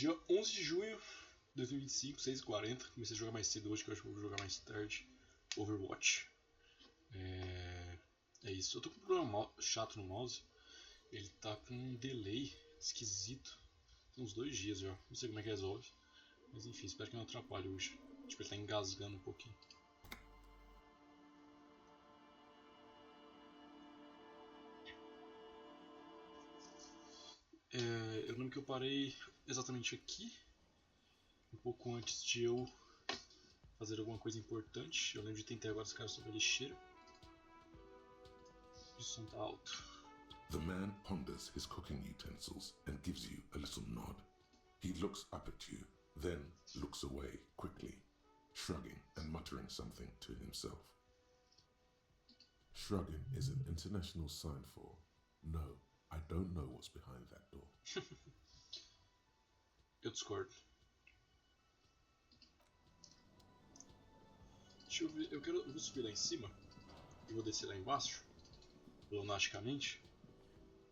Dia 11 de junho de 2025, 6h40. Comecei a jogar mais cedo hoje, que eu acho que vou jogar mais tarde. Overwatch. É isso. Eu tô com um problema chato no mouse. Ele tá com um delay esquisito. Tem uns 2 dias já. Não sei como é que resolve. Mas enfim, espero que não atrapalhe hoje. Tipo, ele tá engasgando um pouquinho. Eu lembro que eu parei exatamente aqui. Um pouco antes de eu fazer alguma coisa importante. Eu lembro de tentar agora os caras sobre a lixeira. O som tá alto. The man ponders his cooking utensils and gives you a little nod. He looks up at you, then looks away quickly, shrugging and muttering something to himself. Shrugging is an international sign for, no, I don't know what's behind that door. Eu discordo. Deixa eu ver, eu vou subir lá em cima e vou descer lá embaixo, lunaticamente,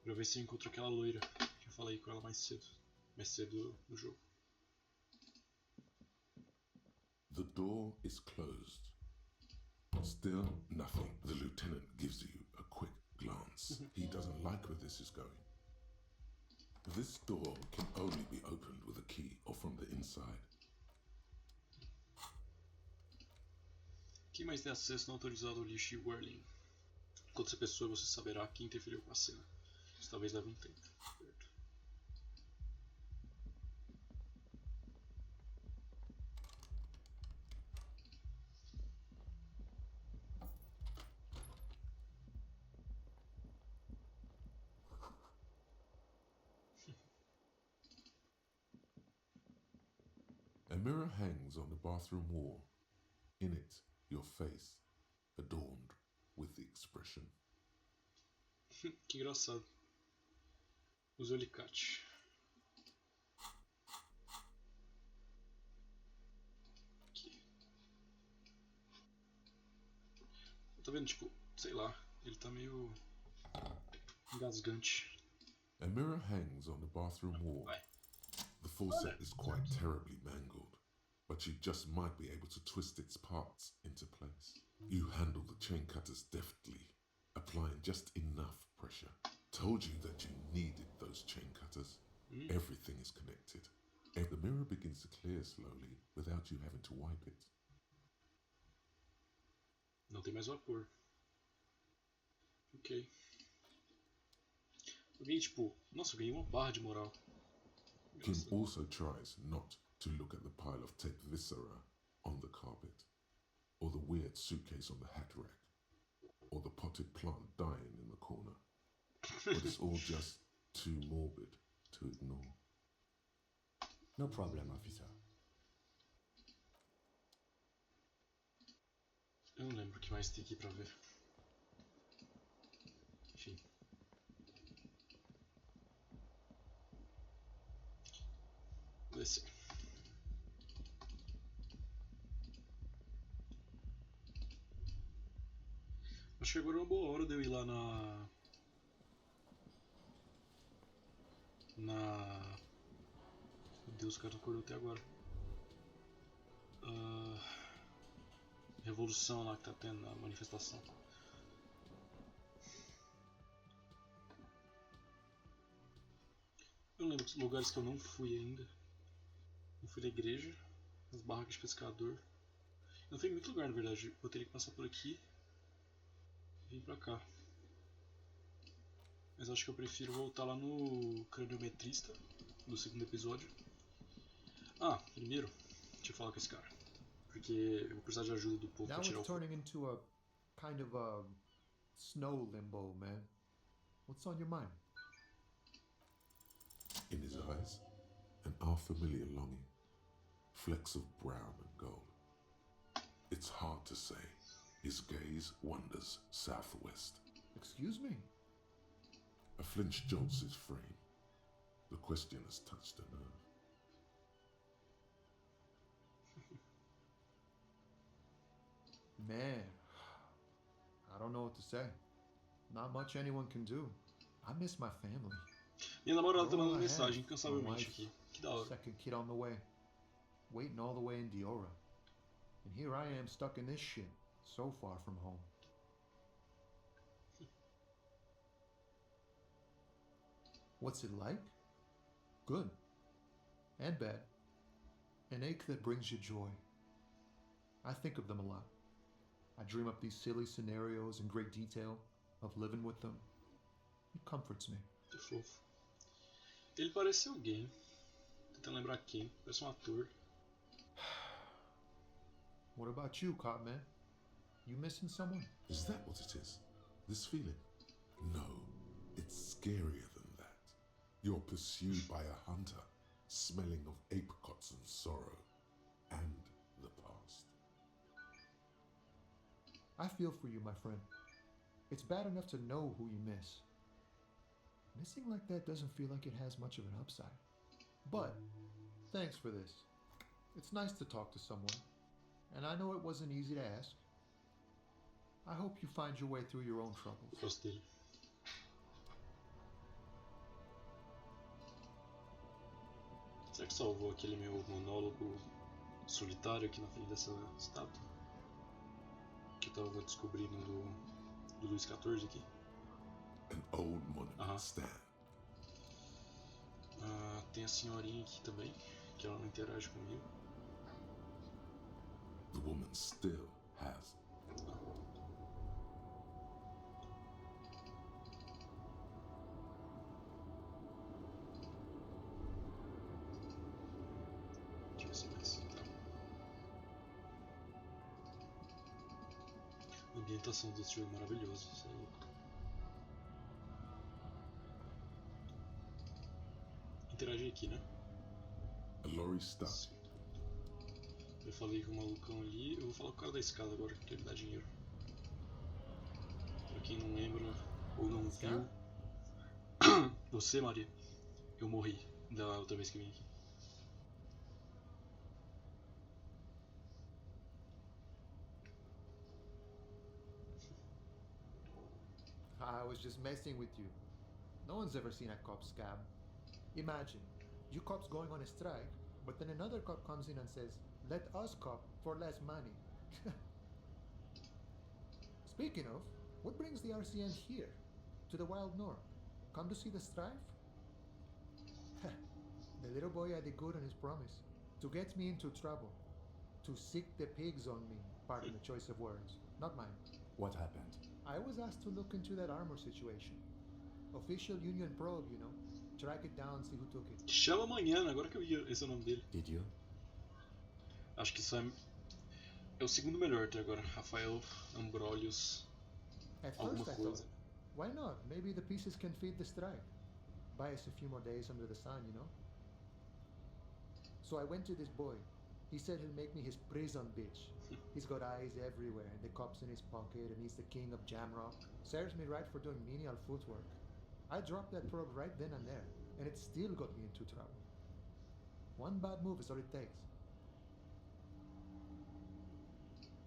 pra ver se eu encontro aquela loira que eu falei com ela mais cedo no jogo. The door is closed. Still nothing. The lieutenant gives you a quick glance. He doesn't like where this is going. This door can only be opened with a key or from the inside. Quem mais tem acesso não autorizado ao lixo e whirling? Enquanto essa pessoa, você saberá quem interferiu com a cena. Isso talvez leve um tempo. Certo. A mirror hangs on the bathroom wall. In it, your face, adorned with the expression. Que engraçado. Usou alicate. Aqui. Tá vendo, tipo, sei lá, ele tá meio engasgante. A mirror hangs on the bathroom wall. Vai. The faucet is quite terribly mangled, but you just might be able to twist its parts into place. You handle the chain cutters deftly, applying just enough pressure. Told you that you needed those chain cutters. Everything is connected. And the mirror begins to clear slowly without you having to wipe it. Não tem mais vapor. Ok. Eu ganhei tipo... Nossa, eu ganhei uma barra de moral. Kim also tries not to look at the pile of tape viscera on the carpet, or the weird suitcase on the hat rack, or the potted plant dying in the corner. But it's all just too morbid to ignore. No problem, officer. Eu não lembro o que mais tem aqui pra ver. Enfim. Vou descer. Acho que agora é uma boa hora de eu ir lá na... Meu Deus, o cara não acordou até agora. Revolução lá que tá tendo, a manifestação. Eu lembro dos lugares que eu não fui ainda. Não fui na igreja, nas barracas de pescador. Eu não fui em muito lugar, na verdade. Eu teria que passar por aqui e vir pra cá. Mas acho que eu prefiro voltar lá no craniometrista do segundo episódio. Primeiro, deixa eu falar com esse cara. Porque eu vou precisar de ajuda do povo Now pra tirar it's o... turning into a kind of a snow limbo, man. What's on your mind? In his eyes, an unfamiliar longing, flecks of brown and gold. It's hard to say. His gaze wanders southwest. Excuse me? A flinch jolts his frame. The question has touched a nerve. Man, I don't know what to say. Not much anyone can do. I miss my family. Minha namorada tá They're all mandando I have. mensagem My incansavelmente wife, aqui. Que da hora. second kid on the way. Waiting all the way in Diora. And here I am stuck in this shit, so far from home. What's it like? Good. And bad. An ache that brings you joy. I think of them a lot. I dream up these silly scenarios in great detail of living with them. It comforts me. Que fofo. Ele parece alguém. Tentando lembrar quem. Parece ator. What about you, cop man? You missing someone? Is that what it is? This feeling? No, it's scarier than that. You're pursued by a hunter, smelling of apricots and sorrow, and the past. I feel for you, my friend. It's bad enough to know who you miss. Missing like that doesn't feel like it has much of an upside. But, thanks for this. It's nice to talk to someone, and I know it wasn't easy to ask. I hope you find your way through your own troubles. Gosto dele. Será que salvou aquele meu monólogo solitário aqui na frente dessa estátua? Que eu tava descobrindo do Luís XIV aqui. An old monument stand. Tem a senhorinha aqui também, que ela não interage comigo. The woman still has. Deixa eu ver se mais. A ambientação desse jogo é maravilhosa, isso é louco. Interagir aqui, né? A lorry stopped. Eu falei com o malucão ali, eu vou falar com o cara da escada agora, que ele dá dinheiro. Pra quem não lembra ou não viu, você, Maria, eu morri da outra vez que vim aqui. I was just messing with you. No one's ever seen a cop scab. Imagine, you cops going on a strike, but then another cop comes in and says, "Let us cop for less money." Speaking of, what brings the RCN here? To the wild north? Come to see the strife? The little boy had a good on his promise. To get me into trouble. To sick the pigs on me. Pardon the choice of words. Not mine. What happened? I was asked to look into that armor situation. Official Union probe, you know. Track it down, see who took it. Chama amanhã, agora que eu vi esse é o nome dele. Did you? Acho que isso é o segundo melhor até agora. Rafael Ambrolius. At Alguma first I coisa. thought, why not? Maybe the pieces can feed the strike. Buy us a few more days under the sun, you know? So I went to this boy. He said he'll make me his prison bitch. He's got eyes everywhere, and the cops in his pocket, and he's the king of Jamrock. Serves me right for doing menial footwork. I dropped that probe right then and there, and it still got me into trouble. One bad move is all it takes.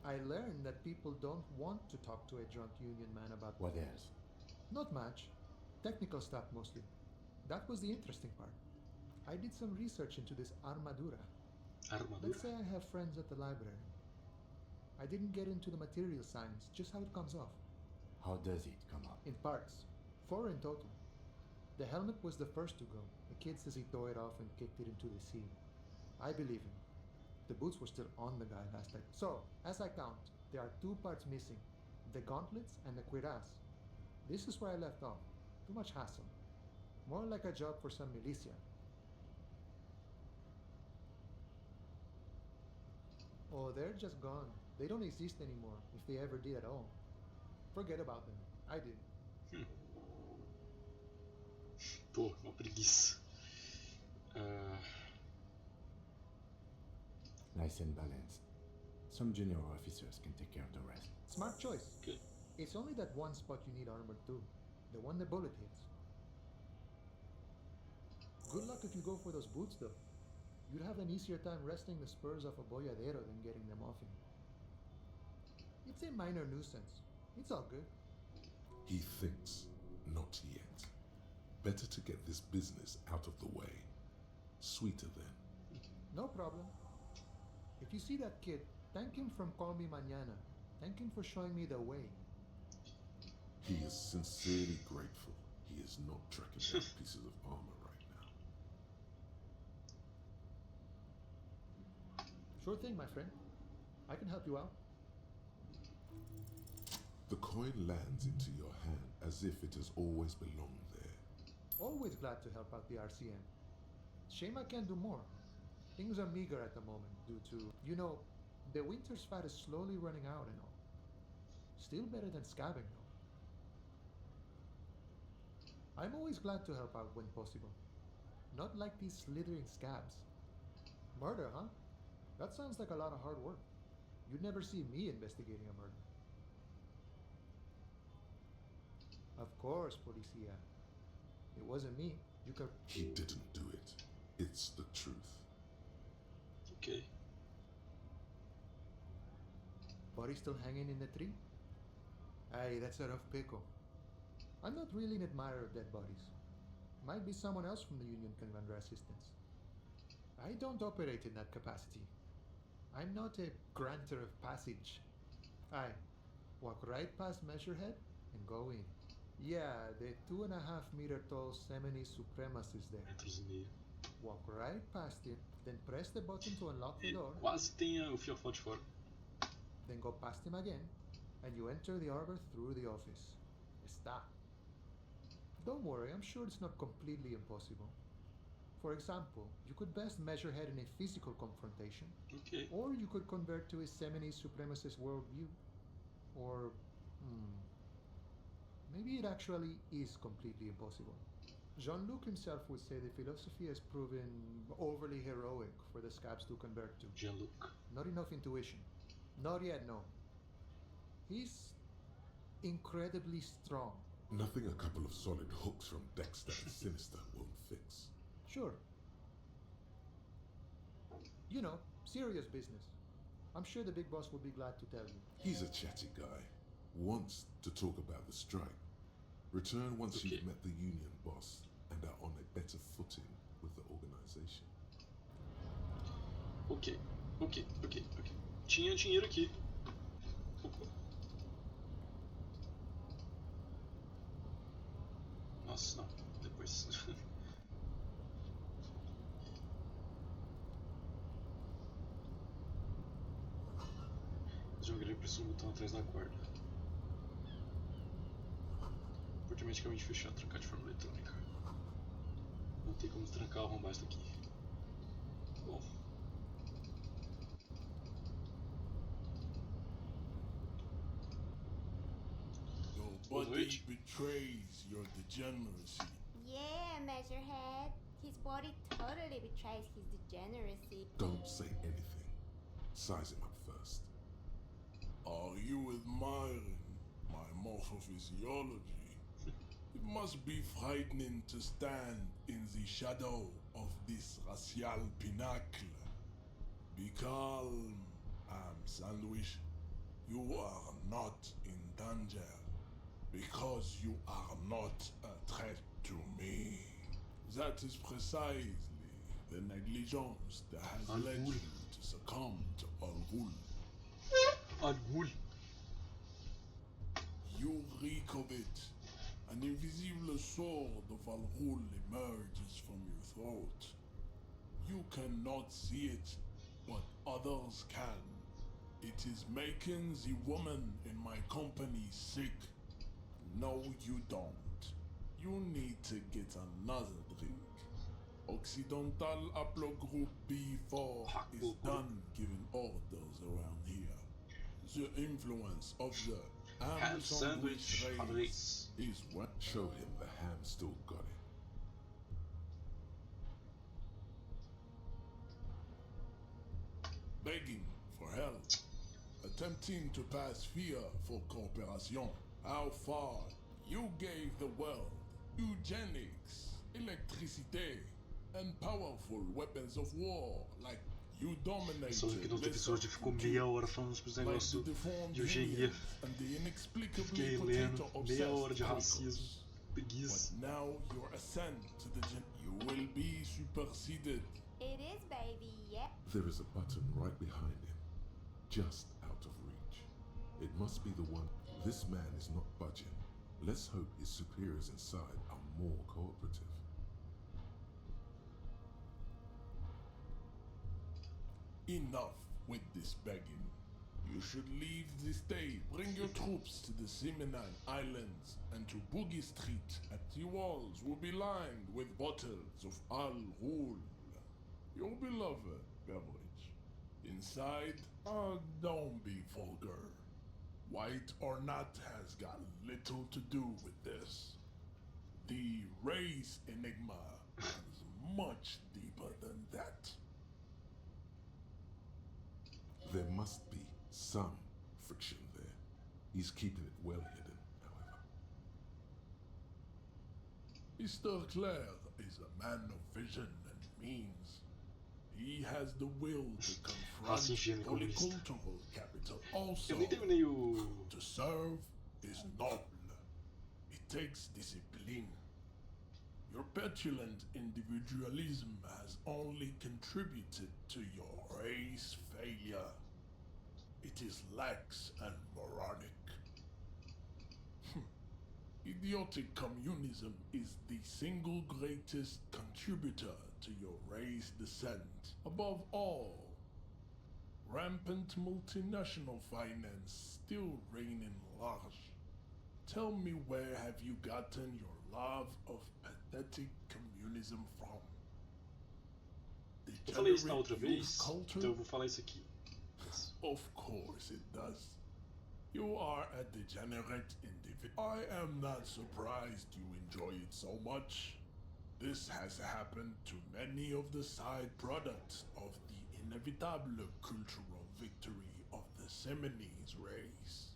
I learned that people don't want to talk to a drunk union man about What else? not much. Technical stuff mostly. That was the interesting part. I did some research into this armadura. Armadura? Let's say I have friends at the library. I didn't get into the material science, just how it comes off. How does it come up? In parts. 4 in total. The helmet was the first to go. The kid says he tore it off and kicked it into the sea. I believe him. The boots were still on the guy last time. So, as I count, there are 2 parts missing. The gauntlets and the cuirass. This is where I left off. Too much hassle. More like a job for some militia. Oh, they're just gone. They don't exist anymore, if they ever did at all. Forget about them. I did. Pô, uma preguiça. Nice and balanced. Some junior officers can take care of the rest. Smart choice. Good. It's only that one spot you need armor too. The one the bullet hits. Good luck if you go for those boots though. You'd have an easier time wresting the spurs off a boyadero than getting them off him. It's a minor nuisance. It's all good. He thinks not yet. Better to get this business out of the way. Sweeter then. No problem. If you see that kid, thank him from Call Me Mañana. Thank him for showing me the way. He is sincerely grateful. He is not tracking down pieces of armor right now. Sure thing, my friend. I can help you out. The coin lands into your hand as if it has always belonged there. Always glad to help out the RCM. Shame I can't do more. Things are meager at the moment due to, the winter's fat is slowly running out and all. Still better than scabbing though. I'm always glad to help out when possible. Not like these slithering scabs. Murder, huh? That sounds like a lot of hard work. You'd never see me investigating a murder. Of course, Policia. It wasn't me. You could... He didn't do it. It's the truth. Okay. Body still hanging in the tree? Aye, that's a rough pickle. I'm not really an admirer of dead bodies. Might be someone else from the Union can render assistance. I don't operate in that capacity. I'm not a granter of passage. Aye, walk right past Measurehead and go in. Yeah, the 2.5-meter tall Semini Supremus is there. Metros e meio. Walk right past it, then press the button to unlock the E door, quase tem o fiofó de fora. then go past him again, and you enter the arbor through the office. Está. Don't worry, I'm sure it's not completely impossible. For example, you could best measure head in a physical confrontation, Ok. or you could convert to a Semini Supremacist worldview. Or, maybe it actually is completely impossible. Jean-Luc himself would say the philosophy has proven overly heroic for the scabs to convert to. Jean-Luc. Not enough intuition. Not yet, no. He's incredibly strong. Nothing a couple of solid hooks from Dexter and Sinister won't fix. Sure. Serious business. I'm sure the big boss will be glad to tell you. He's a chatty guy. Wants to talk about the strike. Return once Okay. you've met the union boss and are on a better footing with the organization. Ok. Tinha dinheiro aqui. Opa. Nossa, não. Depois. Joguei pressão no botão atrás da corda. Porta hermeticamente fechado, trancar de forma eletrônica. Não tem como trancar ou arrombar isso aqui. Bom. Your body betrays your degeneracy. Yeah, Measurehead. His body totally betrays his degeneracy. Don't say anything. Size him up first. Are you admiring my morphophysiology? It must be frightening to stand in the shadow of this racial pinnacle. Be calm, Sandwich. You are not in danger because you are not a threat to me. That is precisely the negligence that has led Azul. you to succumb to Azul. Azul. You reek of it. An invisible sword of Azul emerges from your throat. You cannot see it, but others can. It is making the woman in my company sick. No, you don't. You need to get another drink. Occidental Haplogroup B4 is done giving orders around here. The influence of the Ham sandwich race. is what Show him the ham still got it. begging for help, attempting to pass fear for cooperation. How far? You gave the world eugenics, electricity, and powerful weapons of war like you dominated. Só que no outro lesser episódio ficou culture, meia hora falando sobre os like the negócios deformed de eugenia. unions and the inexplicably Fiquei lendo potato meia hora de obsessed racismo. cultures. Preguiça. But now your ascent to the you will be superseded. It is, baby, yeah. There is a button right behind him, just out of reach. It must be the one. This man is not budging. Let's hope his superiors inside are more cooperative. Enough with this begging. You should leave this day. Bring your troops to the Seminole Islands and to Boogie Street. At the walls will be lined with bottles of Azul, your beloved beverage. Inside, don't be vulgar. White or not has got little to do with this. The race enigma is much deeper than that. There must be some friction there. He's keeping it well hidden, however. Mr. Clare is a man of vision and means. He has the will to confront Racismo comunista. polycultural capital. Also, Eu nem terminei o. to serve is noble. It takes discipline. Your petulant individualism has only contributed to your race failure. It is lax and moronic. Idiotic communism is the single greatest contributor to your race descent. Above all, rampant multinational finance still reigning large. Tell me, where have you gotten your love of pathetic communism from? Eu falei isso na outra Degenerate vez, youth culture? então eu vou falar isso aqui. Of course it does. You are a degenerate individual. I am not surprised you enjoy it so much. This has happened to many of the side products of the inevitable cultural victory of the Seminese race.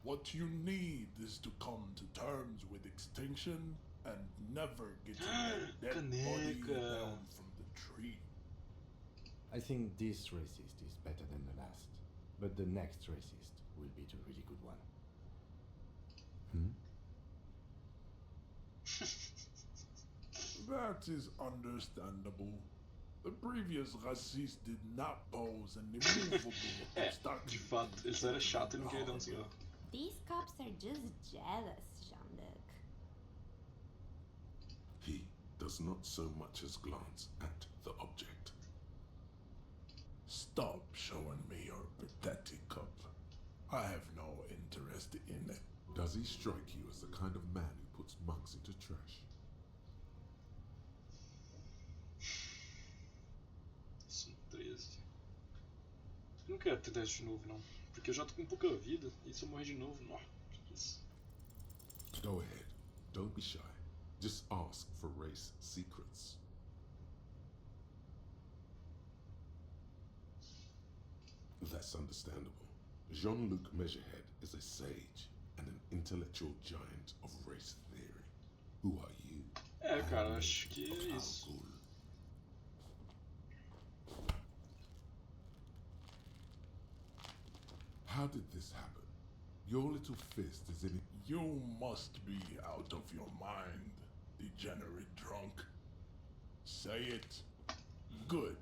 What you need is to come to terms with extinction and never getting a dead body Caneca. down from the tree. I think this racist is better than the last, but the next racist will be the really good one. That is understandable. The previous racist did not pose an immovable É, obstacle. de fato, ele só era chato e não queria dar um cigarro. These cops are just jealous, Jean-Luc. He does not so much as glance at the object. Stop showing me your pathetic cup. I have no interest in it. Does he strike you as the kind of man who puts mugs into trash? São 13. Eu não quero ter teste de novo, não. Porque eu já tô com pouca vida. E se eu morrer de novo, não. Preguiça. Go ahead. Don't be shy. Just ask for race secrets. That's understandable. Jean-Luc Measurehead is a sage and an intellectual giant of race theory. Who are you? É, cara, acho que é isso. Azul. How did this happen? Your little fist is in it. You must be out of your mind, degenerate drunk. Say it. Good.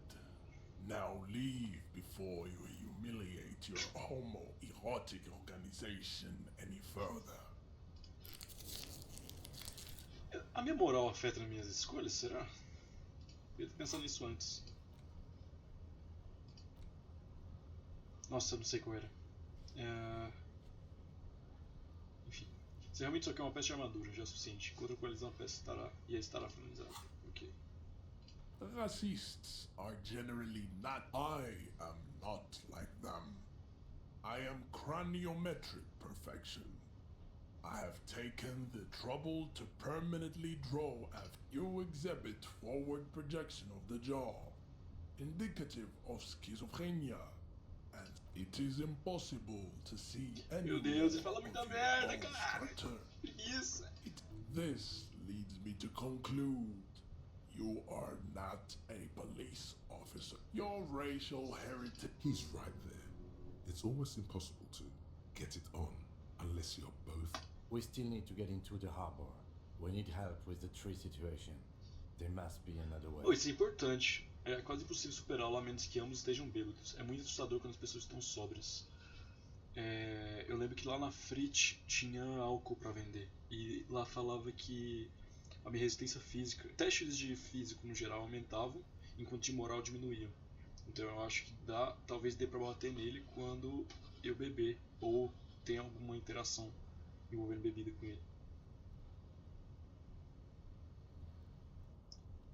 Now leave before you humiliate your homoerotic organization any further. A minha moral afeta nas minhas escolhas, será? Eu ia ter pensado nisso antes. Nossa, eu não sei qual era. Enfim. Se realmente só quer uma peça de armadura, já é suficiente. Quando eu equalizar uma peça estará finalizada. Ok. Racists are generally not. I am not like them. I am craniometric perfection. I have taken the trouble to permanently draw after you exhibit forward projection of the jaw, indicative of schizophrenia, and it is impossible to see any. Meu Deus, ele fala muita merda, cara! structure. Preguiça! This leads me to conclude you are not a police officer. Your racial heritage. He's right there. It's almost impossible to get it on unless you're both. We still need to get into the harbor. We need help with the tree situation. There must be another way. Oh, isso é importante. É quase impossível superá-lo a menos que ambos estejam bêbados. É muito assustador quando as pessoas estão sóbrias. Eu lembro que lá na Frit tinha álcool pra vender. E lá falava que a minha resistência física, testes de físico no geral aumentavam, enquanto de moral diminuíam. Então eu acho que talvez dê pra bater nele quando eu beber ou tem alguma interação envolvendo bebida com ele.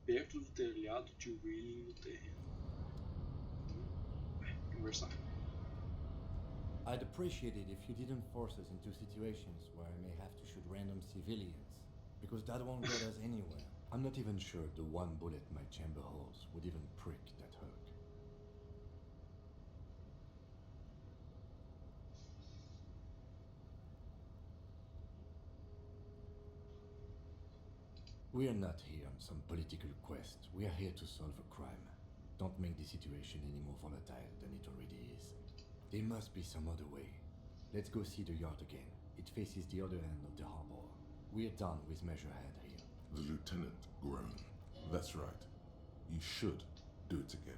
Perto do telhado de Wheeling no terreno. Conversar. I'd appreciate it if you didn't force us into situations where I may have to shoot random civilians, because that won't get us anywhere. I'm not even sure the one bullet my chamber holds would even prick that hurt. We are not here on some political quest. We are here to solve a crime. Don't make the situation any more volatile than it already is. There must be some other way. Let's go see the yard again. It faces the other end of the harbor. We are done with Measurehead here. The lieutenant groaned. That's right. You should do it again.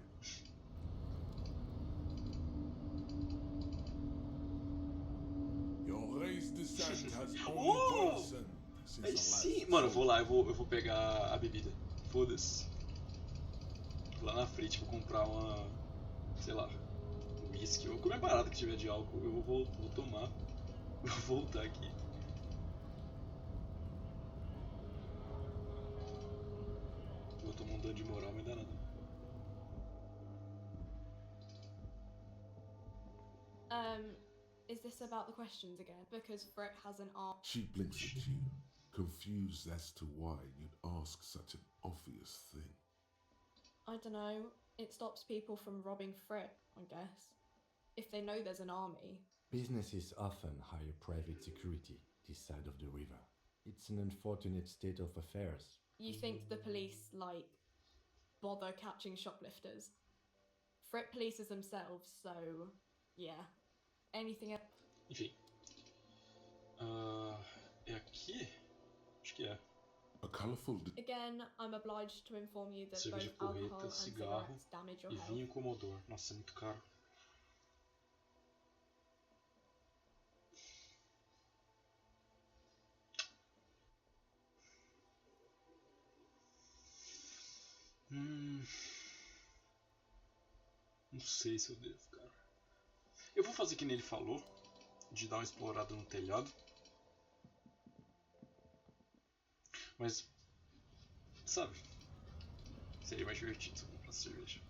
Your raised descent has only worsened since Aí the last. sim, mano, eu vou lá, eu vou pegar a bebida. Foda-se. Vou lá na frente, vou comprar uma, sei lá, um whisky ou qualquer parada que tiver de álcool. Eu vou tomar. Vou voltar aqui. Vou tomar um dano de moral, mas não dá nada. Is this about the questions again? Because Frick has an arm. She blinks at you, confused as to why you'd ask such an obvious thing. I don't know. It stops people from robbing Frick, I guess. If they know there's an army. Businesses often hire private security this side of the river. It's an unfortunate state of affairs. You think the police, like, bother catching shoplifters? Frick polices themselves, so yeah. Anything else? Enfim. É aqui? Acho que é. A colorful Again, I'm obliged to inform you that both Cerveja alcohol porreta, and cigarro cigarettes damage your e health. vinho Commodore. Nossa, é muito caro. Não sei se eu devo, cara. Eu vou fazer que nem ele falou, de dar uma explorada no telhado. Mas, sabe, seria mais divertido se eu comprasse cerveja.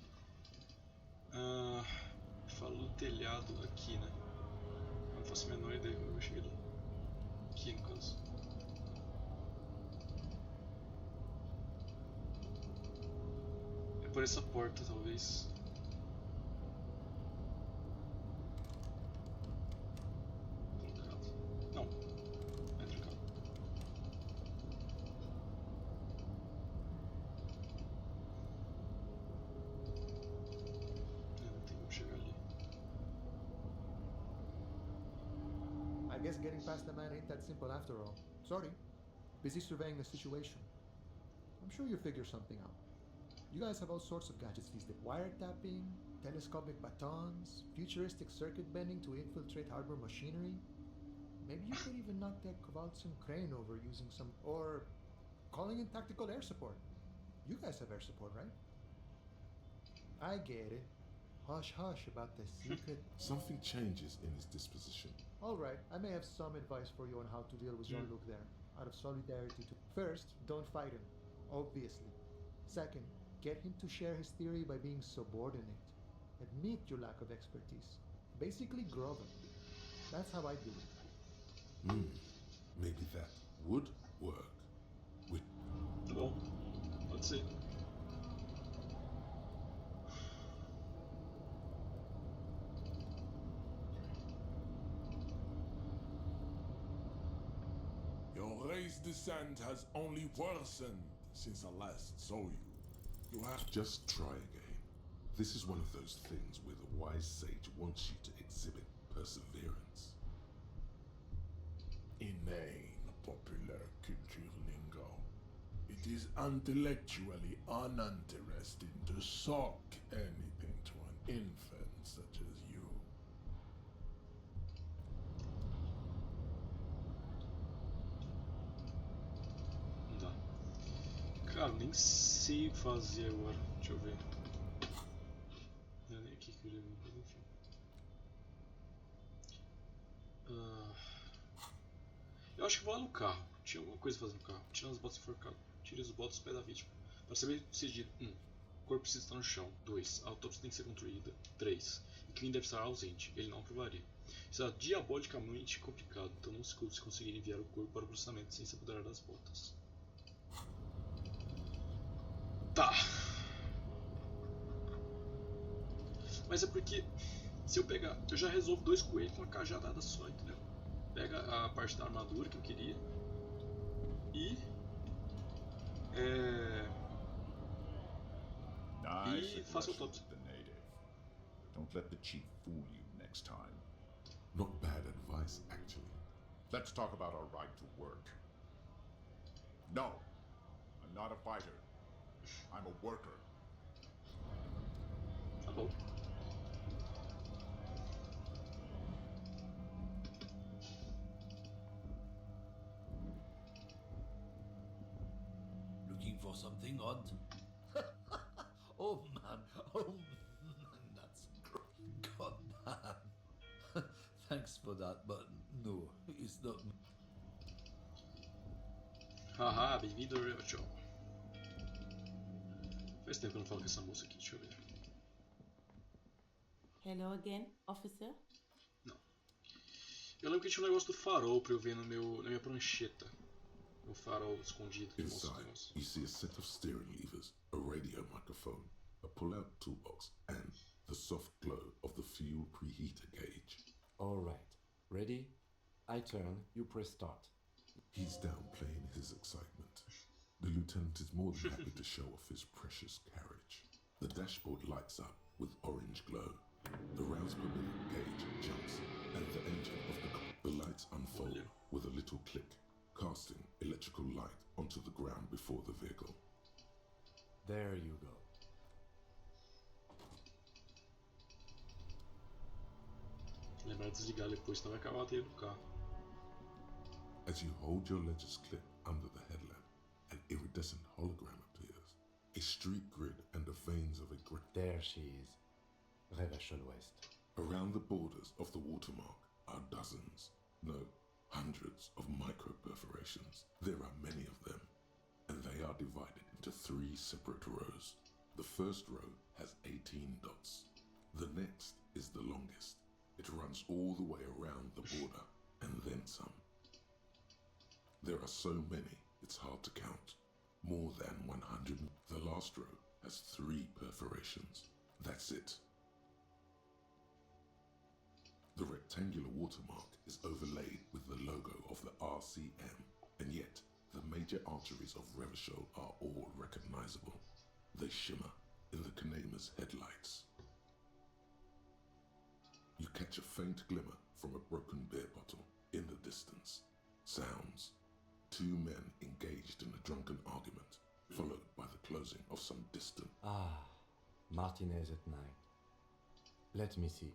Falou telhado aqui, né? Não faço a menor ideia como eu cheguei lá. Aqui, no caso. É por essa porta, talvez. Trancado. Não, é trancado. Não tem como chegar ali. I guess getting past the man ain't that simple after all. Sorry. Busy surveying the situation. I'm sure you'll figure something out. You guys have all sorts of gadgets these days. Wiretapping, telescopic batons, futuristic circuit bending to infiltrate harbor machinery. Maybe you could even knock that Kowalczyk crane over using some... or calling in tactical air support. You guys have air support, right? I get it. Hush hush about the secret. Something changes in his disposition. Alright, I may have some advice for you on how to deal with Jean-Luc there. Out of solidarity to... First, don't fight him. Obviously. Second, get him to share his theory by being subordinate. Admit your lack of expertise. Basically grovel. That's how I do it. Maybe that would work. With Tá bom, pode ser. Your raised descent has only worsened since I last saw you. You have to just try again. This is one of those things where the wise sage wants you to exhibit perseverance. inane popular culture lingo. It is intellectually uninteresting to sock anything to an infant such as you. Não dá. Cara, nem sei o que fazer agora. Deixa eu ver. Não é nem aqui que eu lembro, mas enfim. Eu acho que vou lá no carro. Tinha alguma coisa a fazer no carro. Tirando as botas enforcadas. Tire os botas do pé da vítima. Para saber decidido. 1. O corpo precisa estar no chão. 2. A autópsia tem que ser construída. 3. E Queen deve estar ausente. Ele não aprovaria. Isso é diabolicamente complicado, então não se culpe se conseguir enviar o corpo para o processamento sem se apoderar das botas. Tá. Mas é porque se eu pegar, eu já resolvo 2 coelhos com uma cajadada só, entendeu? Pega a parte da armadura que eu queria e Nice e faço aggression autópsia. with the native. Don't let the chief fool you next time. Not bad advice, actually. Let's talk about our right to work. No, I'm not a fighter. I'm a worker. Tá bom. Looking for something odd? Oh man, that's God man. Thanks for that, but no, it's not. Haha, bem-vindo ao Real Show. Faz tempo que eu não falo com essa moça aqui, deixa eu ver. Hello again, officer. Não. Eu lembro que tinha um negócio do farol pra eu ver na minha prancheta. O farol escondido que mostra o Inside, negócio. you see a set of steering levers, a radio microphone, a pull-out toolbox, and the soft glow of the fuel preheater gauge. Alright, ready? I turn, you press start. He's downplaying his excitement. The lieutenant is more than happy to show off his precious carriage. The dashboard lights up with orange glow. The rouse per minute gauge jumps, and the engine of the lights unfold with a little click, casting electrical light onto the ground before the vehicle. There you go. Lembrar de desligar depois, senão vai acabar a bateria do carro. As you hold your ledger's clip under the headlamp, an iridescent hologram appears. A street grid and the veins of a grid. There she is. Revachol West. Around the borders of the watermark are dozens, no, hundreds of micro perforations. There are many of them, and they are divided into 3 separate rows. The first row has 18 dots. The next is the longest. It runs all the way around the border, and then some. There are so many, it's hard to count. More than 100. The last row has 3 perforations. That's it. The rectangular watermark is overlaid with the logo of the RCM, and yet the major arteries of Revachol are all recognizable. They shimmer in the Kanema's headlights. You catch a faint glimmer from a broken beer bottle in the distance. Sounds. 2 men engaged in a drunken argument, followed by the closing of some distant. Ah, Martinez at night. Let me see.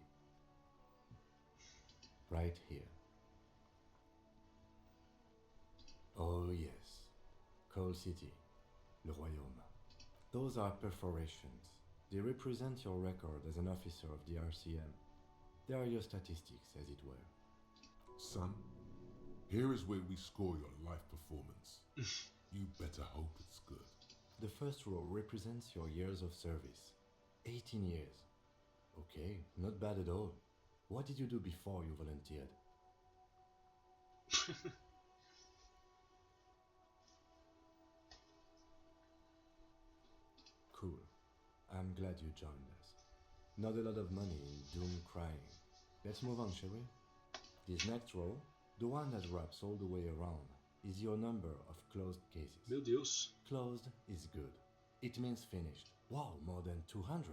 Right here. Oh yes, Coal City, Le Royaume. Those are perforations. They represent your record as an officer of the RCM. They are your statistics, as it were. Son, here is where we score your life performance. You better hope it's good. The first row represents your years of service. 18 years. Okay, not bad at all. What did you do before you volunteered? Cool. I'm glad you joined us. Not a lot of money in doom crying. Let's move on, shall we? This next row, the one that wraps all the way around, is your number of closed cases. Meu Deus. Closed is good. It means finished. Wow, more than 200.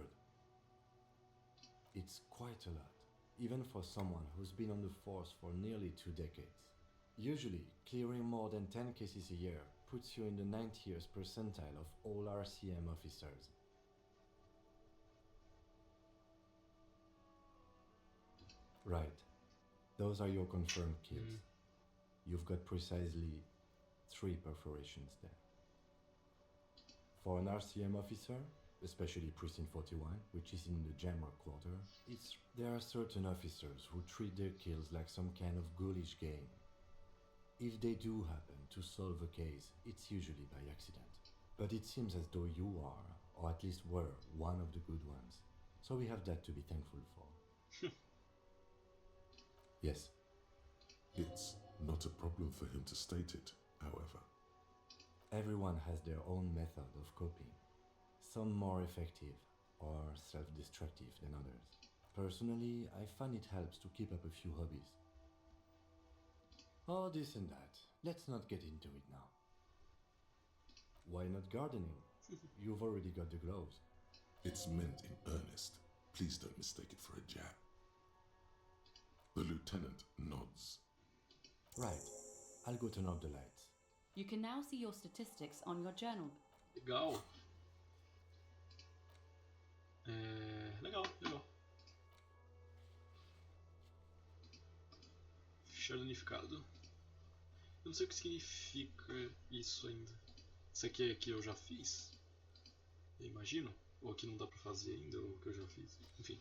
It's quite a lot, even for someone who's been on the force for nearly 2 decades. Usually, clearing more than 10 cases a year puts you in the 90th percentile of all RCM officers. Right. Those are your confirmed kills. You've got precisely 3 perforations there. For an RCM officer, especially Precinct 41, which is in the Jamrock quarter, there are certain officers who treat their kills like some kind of ghoulish game. If they do happen to solve a case, it's usually by accident. But it seems as though you are, or at least were, one of the good ones. So we have that to be thankful for. Yes. It's not a problem for him to state it, however. Everyone has their own method of coping. Some more effective or self-destructive than others. Personally, I find it helps to keep up a few hobbies. Oh, this and that. Let's not get into it now. Why not gardening? You've already got the gloves. It's meant in earnest. Please don't mistake it for a jab. The lieutenant nods. Right. I'll go turn off the lights. You can now see your statistics on your journal. Legal. Legal. Fichar danificado. Eu não sei o que significa isso ainda. Isso aqui é que eu já fiz? Eu imagino. Ou aqui não dá pra fazer ainda, ou que eu já fiz. Enfim.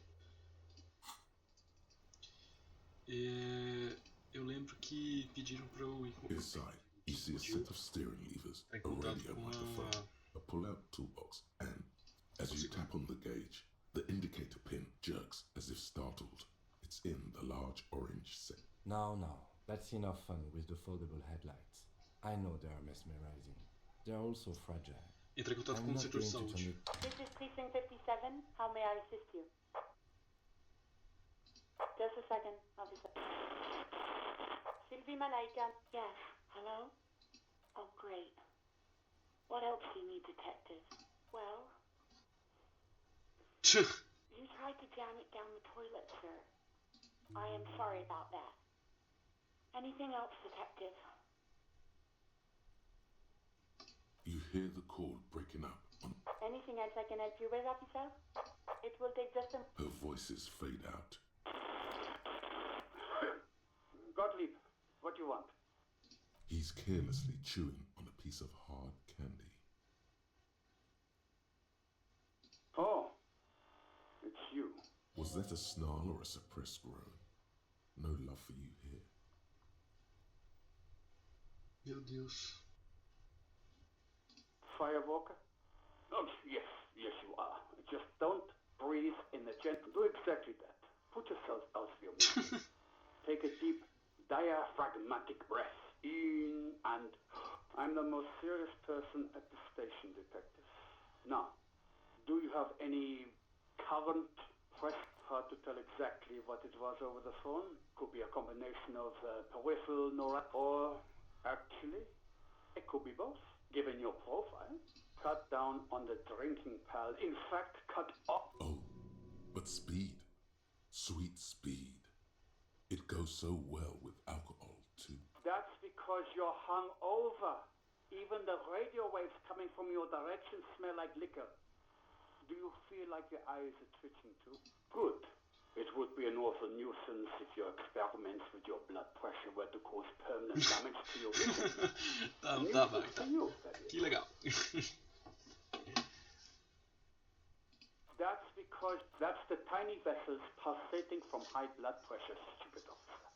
Eu lembro que pediram pra eu ir com... Inside, you see a set of steering levers, a radio microphone, a pull-out toolbox, and as you tap on the gauge, the indicator pin jerks as if startled. It's in the large orange set. Now, that's enough fun with the foldable headlights. I know they are mesmerizing. They're also fragile. Entre em contato com o setor de saúde. This is Precinct 57. How may I assist you? Just a second, officer. Sylvie Malaika. Yes. Hello? Oh, great. What else do you need, detective? Well... you tried to jam it down the toilet, sir. I am sorry about that. Anything else, detective? You hear the cord breaking up. Anything else I can help you with, officer? It will take just a... Her voices fade out. Gottlieb, what do you want? He's carelessly chewing on a piece of hard candy. Oh, it's you. Was that a snarl or a suppressed groan? No love for you here. Meu Deus. Firewalker? Oh, yes, you are. Just don't breathe in the jet. Do exactly that. Put yourself out of your misery. Take a deep, diaphragmatic breath. In and... I'm the most serious person at the station, detective. Now, do you have any current press? Hard to tell exactly what it was over the phone. Could be a combination of peripheral neurop, or actually, it could be both. Given your profile, cut down on the drinking, pal. In fact, cut off. Oh, but speed. Sweet speed. It goes so well with alcohol, too. That's because you're hungover. Even the radio waves coming from your direction smell like liquor. Do you feel like your eyes are twitching too? Good. It would be an awful nuisance if your experiments with your blood pressure were to cause permanent damage to your vision. Tá. Que legal. That's because that's the tiny vessels pulsating from high blood pressure, stupid officer.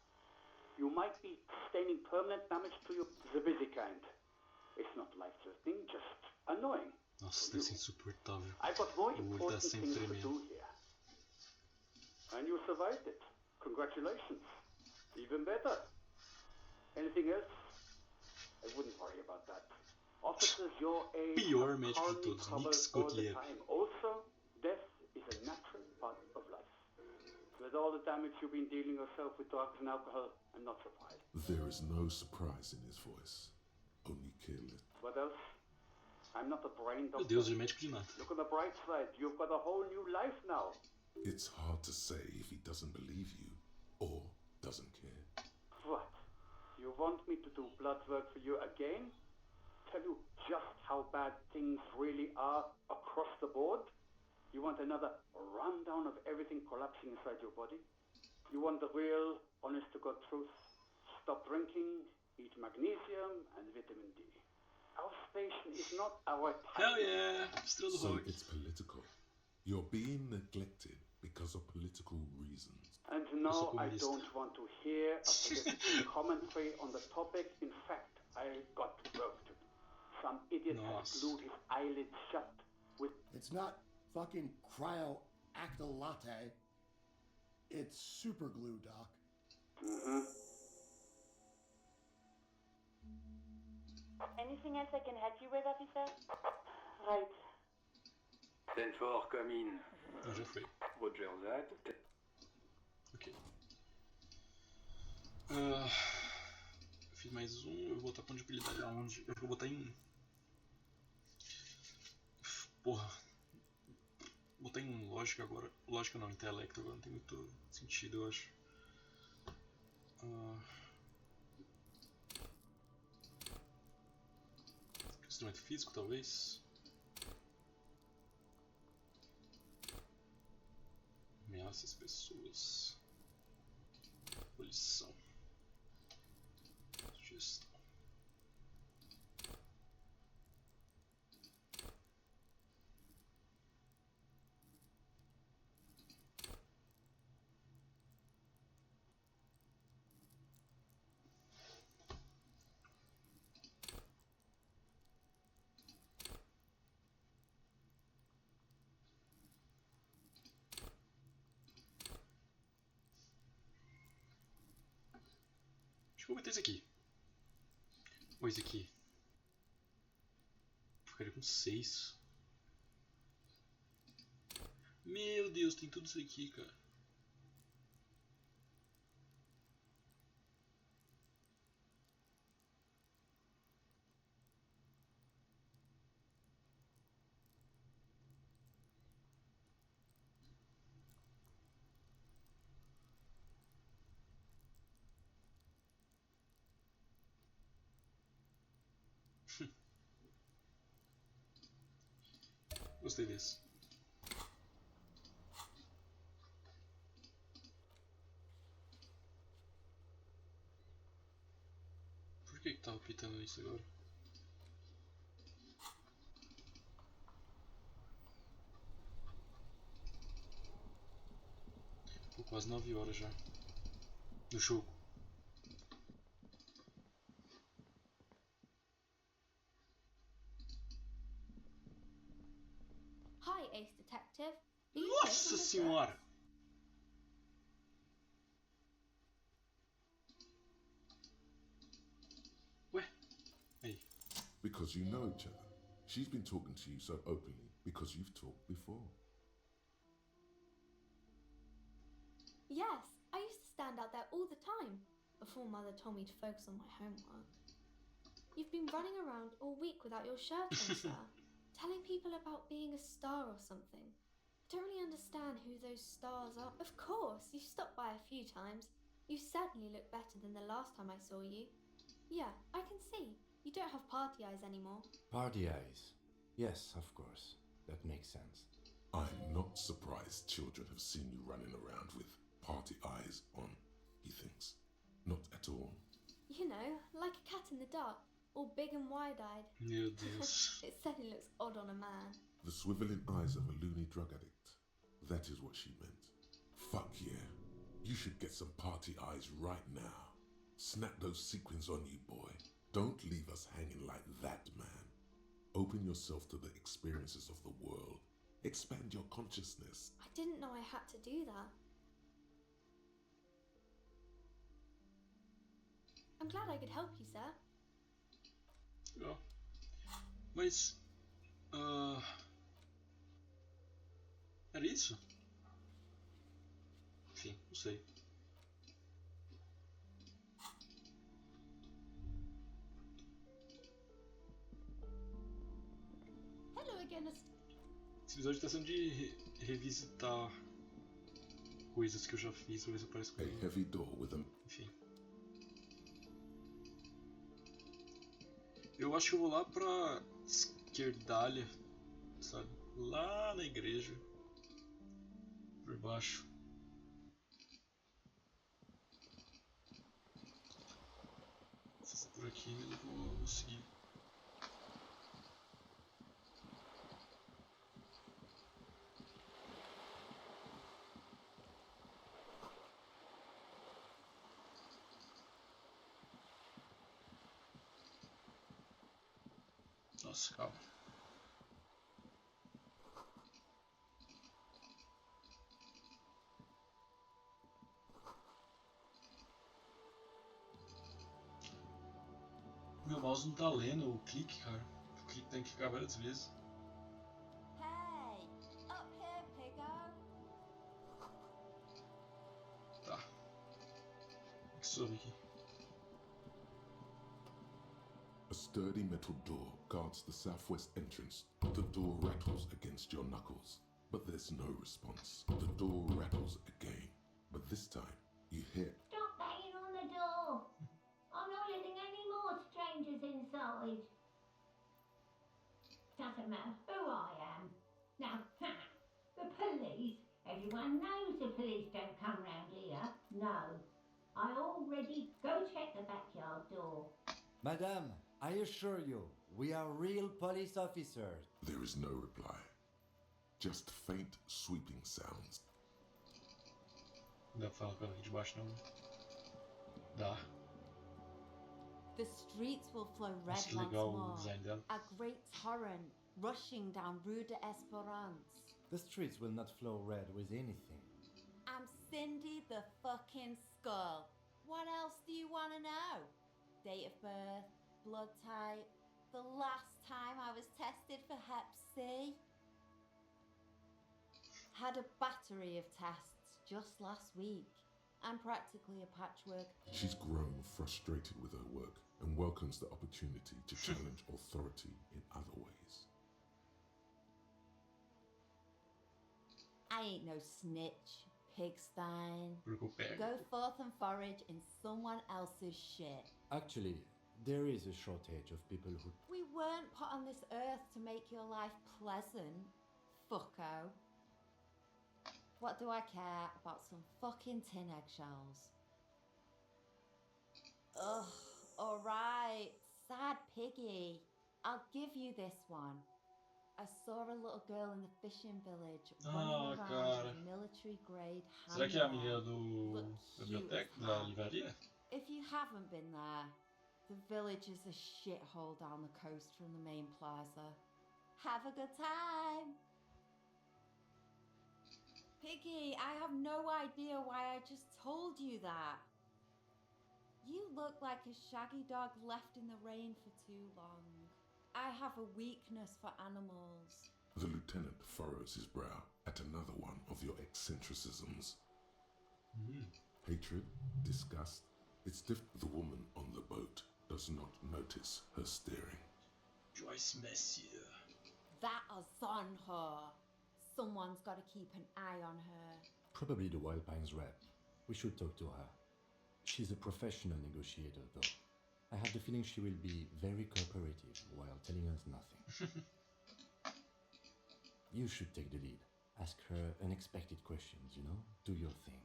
You might be sustaining permanent damage to your... the busy kind. It's not life-threatening, just annoying. Nossa, deve ser insuportável. I've got more O olho tá important sempre things to tremendo. do here. And you survived it. Congratulations. Even better. Anything else? I wouldn't worry about that. Officers your age Pior médico call de me todos, trouble Nick all the Scottier. time. Also, death is a natural part of life. With all the damage you've been dealing yourself with drugs and alcohol, I'm not surprised. There is no surprise in his voice. Only careless. What else? I'm not a brain Meu doctor. Deus, ele é médico de nada. Look on the bright side. You've got a whole new life now. It's hard to say if he doesn't believe you or doesn't care. What? You want me to do blood work for you again? tell you just how bad things really are across the board? You want another rundown of everything collapsing inside your body? You want the real, honest-to-God truth? Stop drinking, eat magnesium and vitamin D. Our station is not our time. Hell yeah! Still the So hook. it's political. You're being neglected because of political reasons. And no, I don't want to hear a political commentary on the topic. In fact, I got work to do. Some idiot has glued his eyelids shut with... It's not fucking cryo-actolate. It's super glue, Doc. Mm-hmm. Anything else I can help you with, officer? Right. 10-4, come in. Já foi. Roger that. Ok. Fiz mais um, eu vou botar ponto de habilidade aonde? Eu vou botar em... Porra. Vou botar em lógica agora. Lógica não, intelecto agora não tem muito sentido, eu acho. Instrumento físico, talvez. Ameaças pessoas. Abolição. Sugestão. Acho que eu vou meter esse aqui. Ou esse aqui. Ficaria com 6. Meu Deus, tem tudo isso aqui, cara. Gostei desse. Por que tá apitando isso agora? Pô, quase 9 horas já. No show. Hi, Ace Detective. Nossa senhora! Ué? Aí. Because you know each other. She's been talking to you so openly because you've talked before. Yes, I used to stand out there all the time before Mother told me to focus on my homework. You've been running around all week without your shirt on, sir, telling people about being a star or something. I don't really understand who those stars are. Of course, you stopped by a few times. You certainly look better than the last time I saw you. Yeah, I can see. You don't have party eyes anymore. Party eyes? Yes, of course. That makes sense. I'm not surprised children have seen you running around with party eyes on, he thinks. Not at all. You know, like a cat in the dark, all big and wide-eyed. Meu Deus. It certainly looks odd on a man. The swiveling eyes of a loony drug addict. That is what she meant. Fuck yeah. You should get some party eyes right now. Snap those sequins on you, boy. Don't leave us hanging like that, man. Open yourself to the experiences of the world. Expand your consciousness. I didn't know I had to do that. I'm glad I could help you, sir. Ja. Mas... Era isso? Enfim, não sei. Hello again. Esse episódio está sendo de revisitar coisas que eu já fiz, pra ver se eu pareço com A heavy door with a... Enfim. Eu acho que eu vou lá pra esquerdalha, sabe? Lá na igreja. Por baixo. Se for por aqui, eu vou seguir. Nossa, calma. Meu mouse não tá lendo o clique, cara. O clique tem que ficar várias vezes. Hey, up here, piggo. Tá. O que soube aqui? A sturdy metal door guards the southwest entrance. The door rattles against your knuckles, but there's no response. The door rattles again, but this time you hear. Stop banging on the door. I'm not letting any more strangers inside. Doesn't matter who I am. Now, the police. Everyone knows the police don't come round here. No. I already go check the backyard door. Madame, I assure you, we are real police officers. There is no reply. Just faint, sweeping sounds. Dá pra falar com ela aqui de baixo, não? Dá. The streets will flow red Nossa, que once legal o more. design dela. A great torrent rushing down Rue de Esperance. The streets will not flow red with anything. I'm Cindy the fucking Skull. What else do you want to know? Date of birth, blood type, the last time I was tested for Hep C. Had a battery of tests just last week. I'm practically a patchwork. She's grown frustrated with her work and welcomes the opportunity to challenge authority in other ways. I ain't no snitch, pigstein. Recupera. Go forth and forage in someone else's shit. Actually, there is a shortage of people who. We weren't put on this earth to make your life pleasant, fucko. What do I care about some fucking tin eggshells? Ugh, alright, sad piggy. I'll give you this one. I saw a little girl in the fishing village running around cara. with a military grade Será que é a handbag. menina da Look biblioteca, cute as da hell. livraria? If you haven't been there, the village is a shithole down the coast from the main plaza. Have a good time! Piggy, I have no idea why I just told you that. You look like a shaggy dog left in the rain for too long. I have a weakness for animals. The lieutenant furrows his brow at another one of your eccentricisms. Hatred, disgust. It's the woman on the boat does not notice her staring. Joyce Messier. That is on her. Someone's got to keep an eye on her. Probably the Wild Pines rep. We should talk to her. She's a professional negotiator, though. I have the feeling she will be very cooperative while telling us nothing. You should take the lead. Ask her unexpected questions, you know? Do your thing.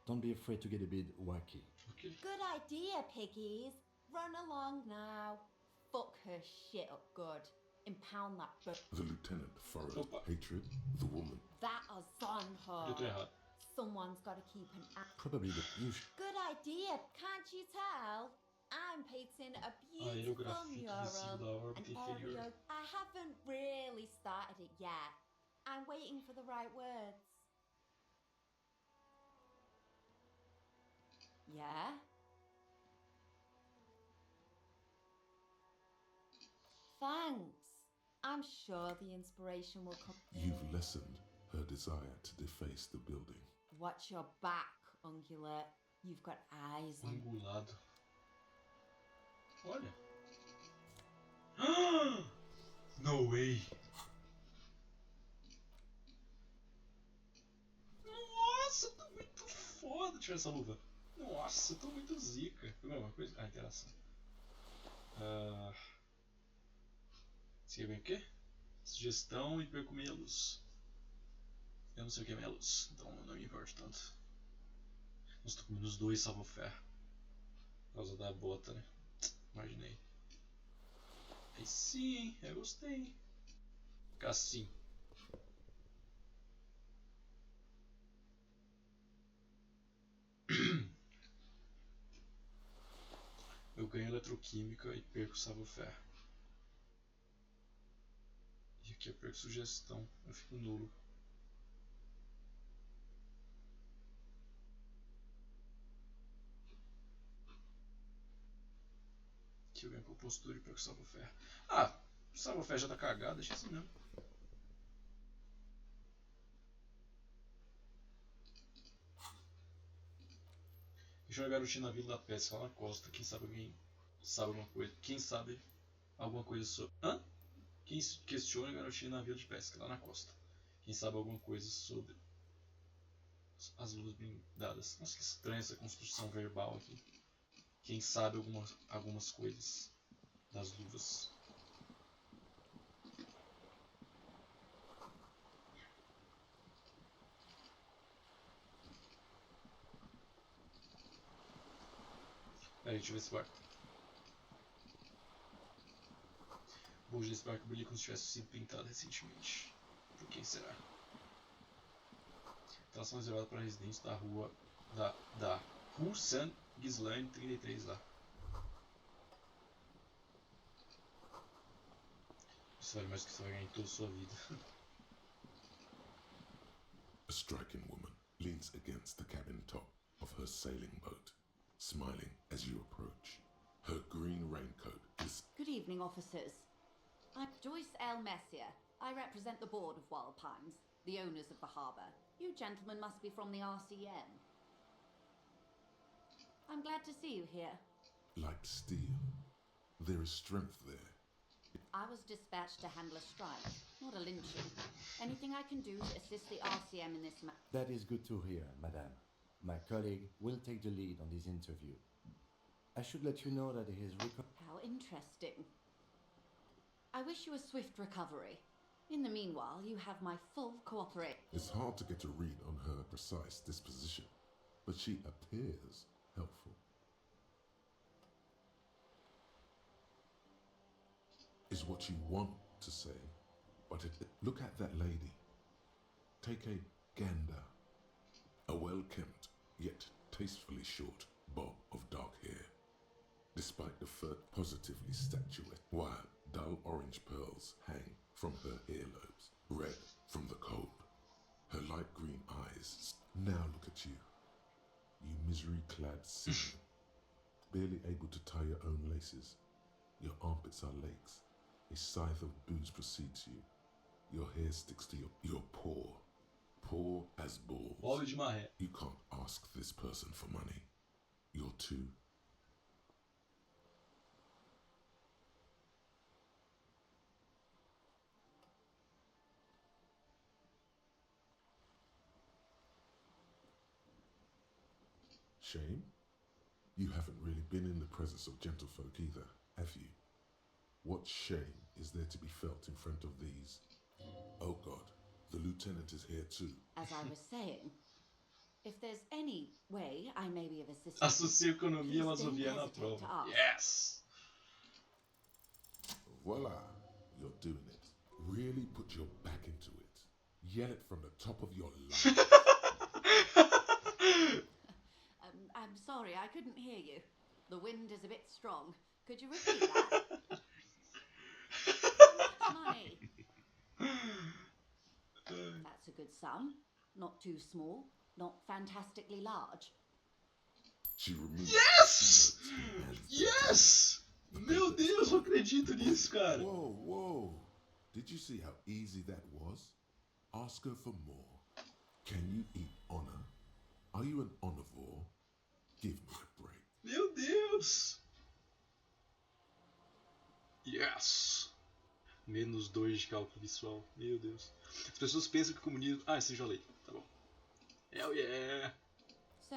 Don't be afraid to get a bit wacky. Okay. Good idea, piggies. Run along now. Fuck her shit up good. Impound that book. The lieutenant furrows hatred, the woman. That is on her. Eu tô errado. Someone's got to keep an eye. Probably the Good idea, can't you tell? I'm painting a beautiful grafite adesivo da mural. órbita An inferior. area. I haven't really started it yet. I'm waiting for the right words. Yeah? Thanks. I'm sure the inspiration will come. You've lessened her desire to deface the building. Watch your back, ungulate. You've got eyes on. Angulado. Olha. No way. Nossa, eu tô muito foda tirar essa luva. Nossa, eu tô muito zica. Foi a mesma coisa? Ah, interação. Escrevem o quê? Sugestão e perco meia luz. Eu não sei o que é meia luz, então não me importa tanto. Nossa, tô com -2 salvo-fé. Por causa da bota, né? Imaginei. Aí sim, hein? Eu gostei. Ficar assim. Eu ganho eletroquímica e perco salvo-fé. E aqui eu perco sugestão. Eu fico nulo. Aqui eu ganho compostura e perco salvo-fé. Ah, salvo-fé já tá cagado, deixa assim mesmo. Deixa eu garotinho na Vila da Pesca lá na costa. Quem sabe alguém sabe alguma coisa? Quem sabe alguma coisa sobre. Hã? Quem questiona garotinho na Vila de Pesca lá na costa? Quem sabe alguma coisa sobre as luvas blindadas? Nossa, que estranha essa construção verbal aqui. Quem sabe algumas coisas das luvas? Peraí, deixa eu ver esse barco. O bojo desse barco brilha como se tivesse sido pintado recentemente. Por quem será? Instalação reservada para residentes da rua da Rue Saint-Ghislain 33 lá. Isso vale mais do que você vai ganhar em toda a sua vida. A striking woman leans against the cabin top of her sailing boat, smiling as you approach. Her green raincoat is... Good evening, officers. I'm Joyce L. Messier. I represent the board of Wild Pines, the owners of the harbour. You gentlemen must be from the RCM. I'm glad to see you here. like steel. There is strength there. I was dispatched to handle a strike, not a lynching. Anything I can do to assist the RCM in this matter? That is good to hear, madame. My colleague will take the lead on this interview. I should let you know that his How interesting. I wish you a swift recovery. In the meanwhile, you have my full cooperation. It's hard to get a read on her precise disposition, but she appears helpful. Is what you want to say, but look at that lady. Take a gander. A well-kempt, yet tastefully short bob of dark hair. Despite the fur positively statuette, while dull orange pearls hang from her earlobes, red from the cold. Her light green eyes. Now look at you. You misery-clad sinner, barely able to tie your own laces. Your armpits are lakes. A scythe of booze precedes you. Your hair sticks to your poor as balls. You can't ask this person for money. You're too. Shame? You haven't really been in the presence of gentlefolk either, have you? What shame is there to be felt in front of these? Oh God, the lieutenant is here too. As I was saying, if there's any way I may be of assistance, Associa economia please don't masoviana à hesitate prova. to ask. Yes! Voila, you're doing it. Really put your back into it. Yell it from the top of your lungs. I'm sorry, I couldn't hear you. The wind is a bit strong. Could you repeat that? How much money? That's a good sum. Not too small, not fantastically large. She removes. Yes! Yes! Meu Deus, eu acredito nisso, cara. Whoa, whoa. Did you see how easy that was? Ask her for more. Can you eat honor? Are you an omnivore? Give me a break. Meu Deus! Yes! -2 de cálculo visual. Meu Deus. As pessoas pensam que o comunismo... Ah, esse já lei. Tá bom. Hell yeah! So,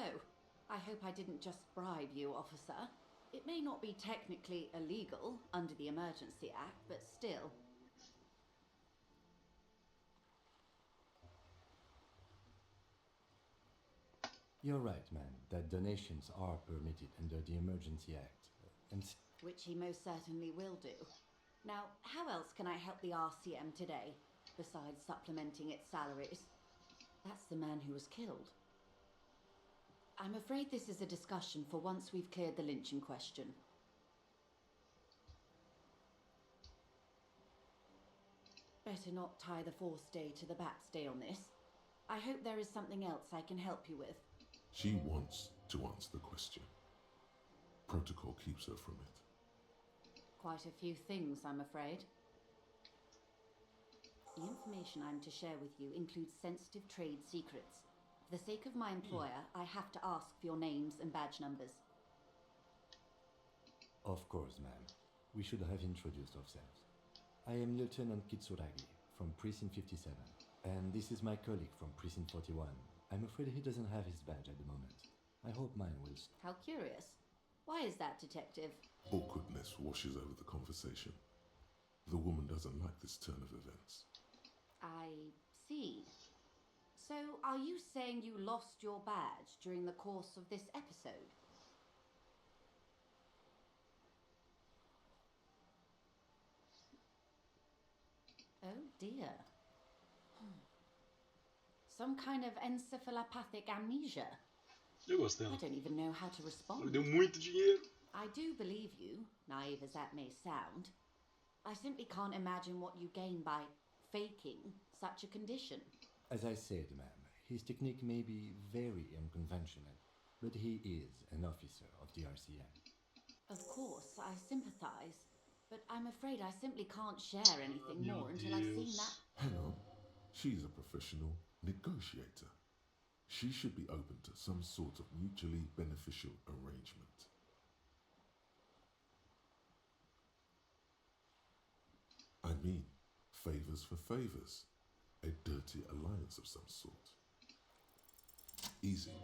I hope I didn't just bribe you, officer. It may not be technically illegal under the Emergency Act, but still, You're right, ma'am, that donations are permitted under the Emergency Act. Which he most certainly will do. Now, how else can I help the RCM today, besides supplementing its salaries? That's the man who was killed. I'm afraid this is a discussion for once we've cleared the lynching question. Better not tie the Force Day to the Bat's Day on this. I hope there is something else I can help you with. She wants to answer the question. Protocol keeps her from it. Quite a few things, I'm afraid. The information I'm to share with you includes sensitive trade secrets. For the sake of my employer, I have to ask for your names and badge numbers. Of course, ma'am. We should have introduced ourselves. I am Lieutenant Kitsuragi from Precinct 57, and this is my colleague from Precinct 41. I'm afraid he doesn't have his badge at the moment. I hope mine will. How curious. Why is that, Detective? Awkwardness washes over the conversation. The woman doesn't like this turn of events. I see. So, are you saying you lost your badge during the course of this episode? Oh dear. Some kind of encephalopathic amnesia. Eu gosto dela. I don't even know how to respond. Ela deu muito dinheiro. I do believe you, naive as that may sound. I simply can't imagine what you gain by faking such a condition. As I said, ma'am, his technique may be very unconventional, but he is an officer of the RCM. Of course, I sympathize, but I'm afraid I simply can't share anything more until I've seen that. Hang on. She's a professional negotiator. She should be open to some sort of mutually beneficial arrangement. I mean, favors for favors. A dirty alliance of some sort. Easy.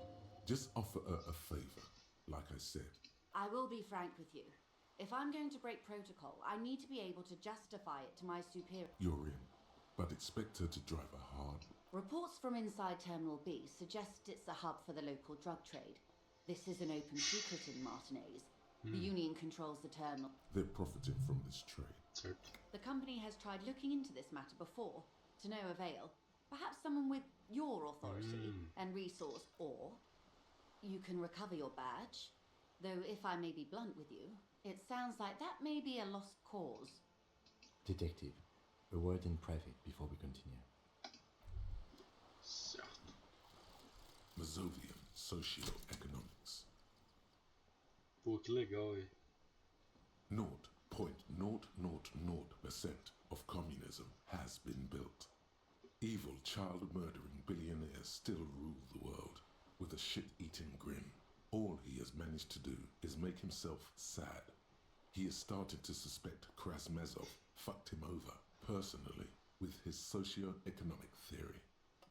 Just offer her a favor, like I said. I will be frank with you. If I'm going to break protocol, I need to be able to justify it to my superior. You're in, but expect her to drive a hard. Reports from inside Terminal B suggest it's a hub for the local drug trade. This is an open secret in Martinez. The Union controls the terminal. They're profiting from this trade. The company has tried looking into this matter before, to no avail. Perhaps someone with your authority and resource, or you can recover your badge. Though if I may be blunt with you, it sounds like that may be a lost cause. Detective, a word in private before we continue. Certo. Mazovian socioeconomics. Pô, que legal, hein? 0.000% of communism has been built. Evil child-murdering billionaires still rule the world with a shit-eating grin. All he has managed to do is make himself sad. He is starting to suspect Krasmazov fucked him over personally with his socio-economic theory.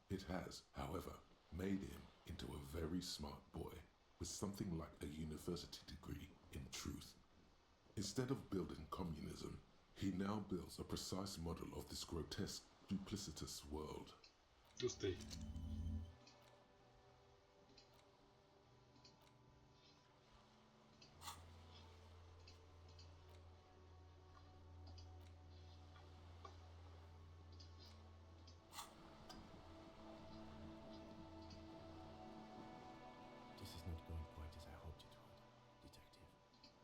It has, however, made him into a very smart boy with something like a university degree in truth. Instead of building communism, he now builds a precise model of this grotesque, duplicitous world. Gostei. This is not going quite as I hoped it would, Detective.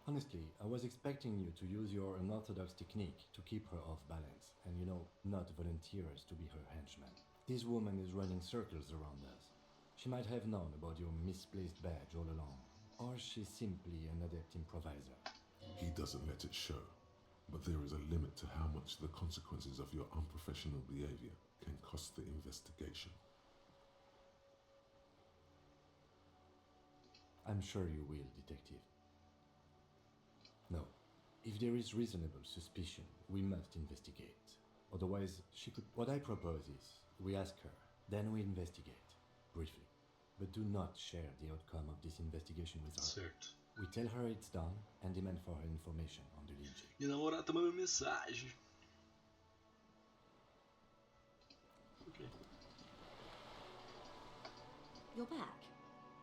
Honestly, I was expecting you to use your unorthodox technique to keep her off balance and, not volunteer us to be her henchman. This woman is running circles around us. She might have known about your misplaced badge all along, or she's simply an adept improviser. He doesn't let it show, but there is a limit to how much the consequences of your unprofessional behavior can cost the investigation. I'm sure you will, Detective. No, if there is reasonable suspicion, we must investigate. Otherwise, she could... What I propose is, we ask her, then we investigate, briefly. But do not share the outcome of this investigation with her. Certo. We tell her it's done and demand for her information on the lynching. Minha namorada tá mandando mensagem. You're back.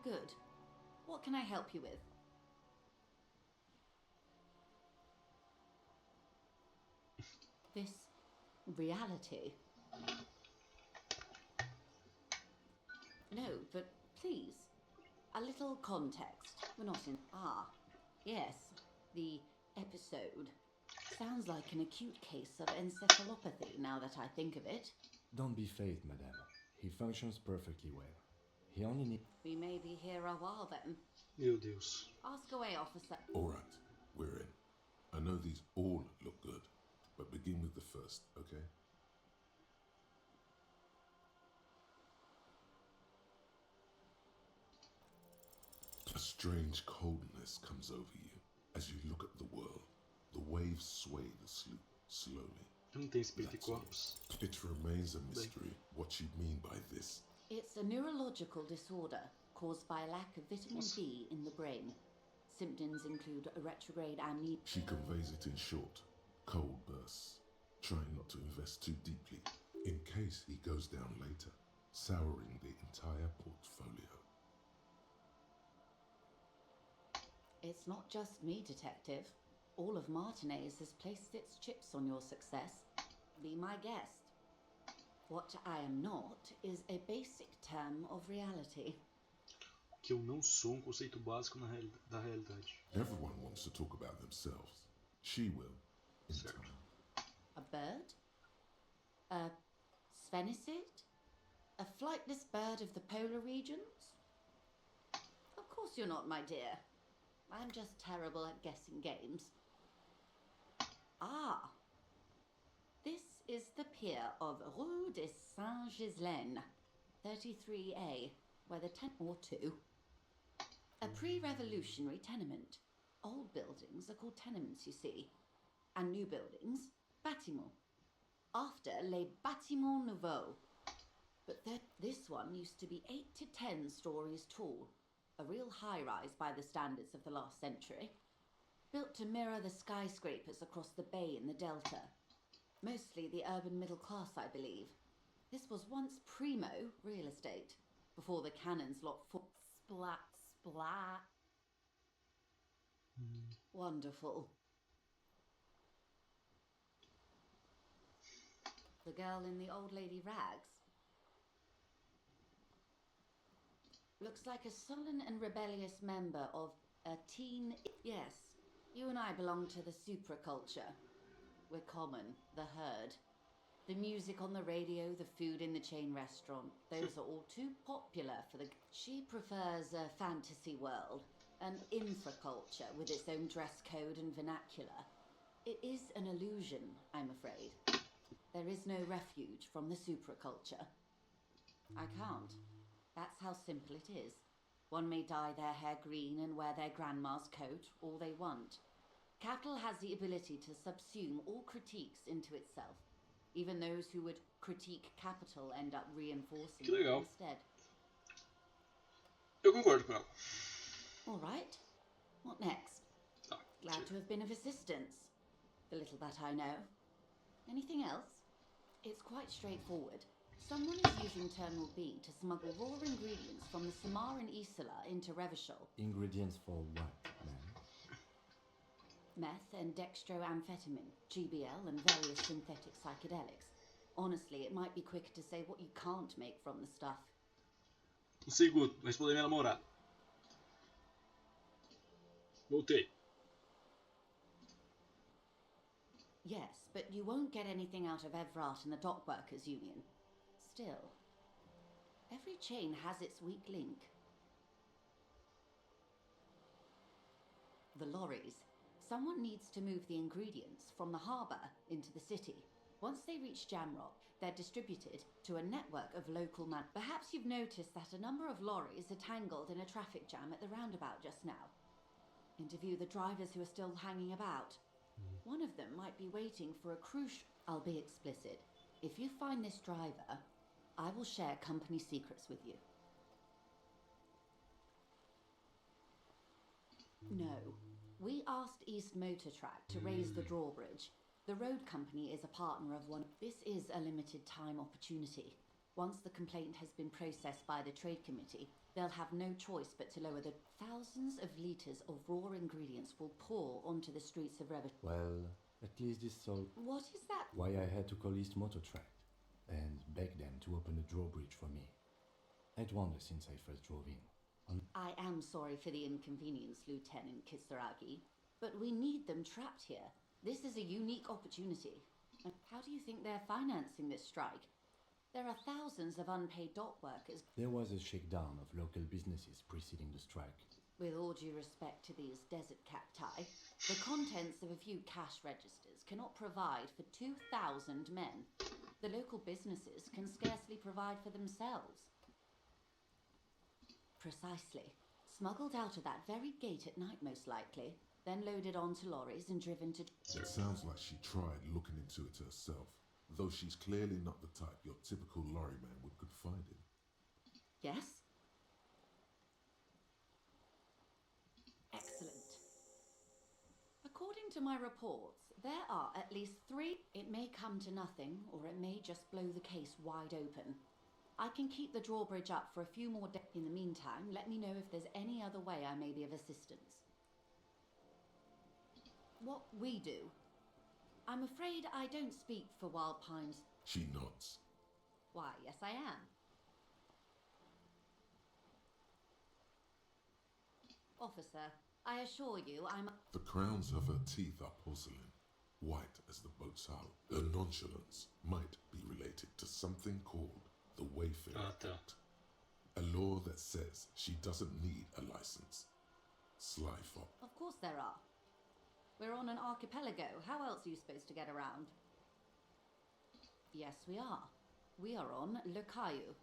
Good. What can I help you with? This reality. No, but please, a little context. We're not in... Ah, yes, the episode. Sounds like an acute case of encephalopathy, now that I think of it. Don't be phased, madame. He functions perfectly well. He only needs... We may be here a while then. Meu Deus. Ask away, officer. Alright, we're in. I know these all look good, but begin with the first, okay? A strange coldness comes over you as you look at the world. The waves sway the sloop slowly. Não tem espírito e corpos. It remains a mystery what you mean by this. It's a neurological disorder caused by a lack of vitamin B in the brain. Symptoms include a retrograde amnesia. She conveys it in short, cold bursts, trying not to invest too deeply, in case he goes down later, souring the entire portfolio. It's not just me, Detective. All of Martinez has placed its chips on your success. Be my guest. What I am not is a basic term of reality. Que eu não sou conceito básico da realidade. Everyone wants to talk about themselves. She will, in time. A bird? A sphenicid? A flightless bird of the polar regions? Of course you're not, my dear. I'm just terrible at guessing games. Ah! This is the pier of Rue de Saint-Ghislain, 33A, where the 10-2. A pre-revolutionary tenement. Old buildings are called tenements, you see. And new buildings, bâtiments. After les bâtiments nouveaux. But this one used to be 8 to 10 stories tall. A real high-rise by the standards of the last century. Built to mirror the skyscrapers across the bay in the Delta. Mostly the urban middle class, I believe. This was once primo real estate, before the cannons locked for... Splat, splat. Wonderful. The girl in the old lady rags. Looks like a sullen and rebellious member of a teen... Yes, you and I belong to the supraculture. We're common, the herd. The music on the radio, the food in the chain restaurant, those are all too popular for the... She prefers a fantasy world, an infraculture with its own dress code and vernacular. It is an illusion, I'm afraid. There is no refuge from the supraculture. I can't. That's how simple it is. One may dye their hair green and wear their grandma's coat all they want. Capital has the ability to subsume all critiques into itself. Even those who would critique capital end up reinforcing it instead. Eu concordo com ela. All right. What next? Tá, Glad to have been of assistance. The little that I know. Anything else? It's quite straightforward. Someone is using Terminal B to smuggle raw ingredients from the Samar and Isola into Revachol. Ingredients for what, ma'am? Meth and dextroamphetamine, GBL and various synthetic psychedelics. Honestly, it might be quicker to say what you can't make from the stuff. Um segundo, vou responder minha namorada. Voltei. Yes, but you won't get anything out of Evrat and the Dock Workers Union. Still, every chain has its weak link. The lorries. Someone needs to move the ingredients from the harbour into the city. Once they reach Jamrock, they're distributed to a network of local Perhaps you've noticed that a number of lorries are tangled in a traffic jam at the roundabout just now. Interview the drivers who are still hanging about. One of them might be waiting for a crucial... I'll be explicit. If you find this driver, I will share company secrets with you. No. We asked East Motor Track to raise the drawbridge. The road company is a partner of one. This is a limited time opportunity. Once the complaint has been processed by the Trade Committee, they'll have no choice but to lower the thousands of litres of raw ingredients will pour onto the streets of Revachol. Well, at least this solved What is that? why I had to call East Motor Tract and beg them to open a drawbridge for me. I'd wondered since I first drove in. I am sorry for the inconvenience, Lieutenant Kisaragi, but we need them trapped here. This is a unique opportunity. How do you think they're financing this strike? There are thousands of unpaid dock workers. There was a shakedown of local businesses preceding the strike. With all due respect to these desert cacti, the contents of a few cash registers cannot provide for 2,000 men. The local businesses can scarcely provide for themselves. Precisely. Smuggled out of that very gate at night, most likely, then loaded onto lorries and driven to... It sounds like she tried looking into it herself, though she's clearly not the type your typical lorryman would confide in. Yes? Excellent. According to my reports, there are at least 3... It may come to nothing, or it may just blow the case wide open. I can keep the drawbridge up for a few more days. In the meantime, let me know if there's any other way I may be of assistance. What we do. I'm afraid I don't speak for Wild Pines. She nods. Why, yes I am. Officer, I assure you I'm... The crowns of her teeth are porcelain, white as the boat's hull. Her nonchalance might be related to something called the Wayfarer Act, a law that says she doesn't need a license. Sly fox. Of course there are. We're on an archipelago. How else are you supposed to get around? Yes, we are. We are on Le Caillou.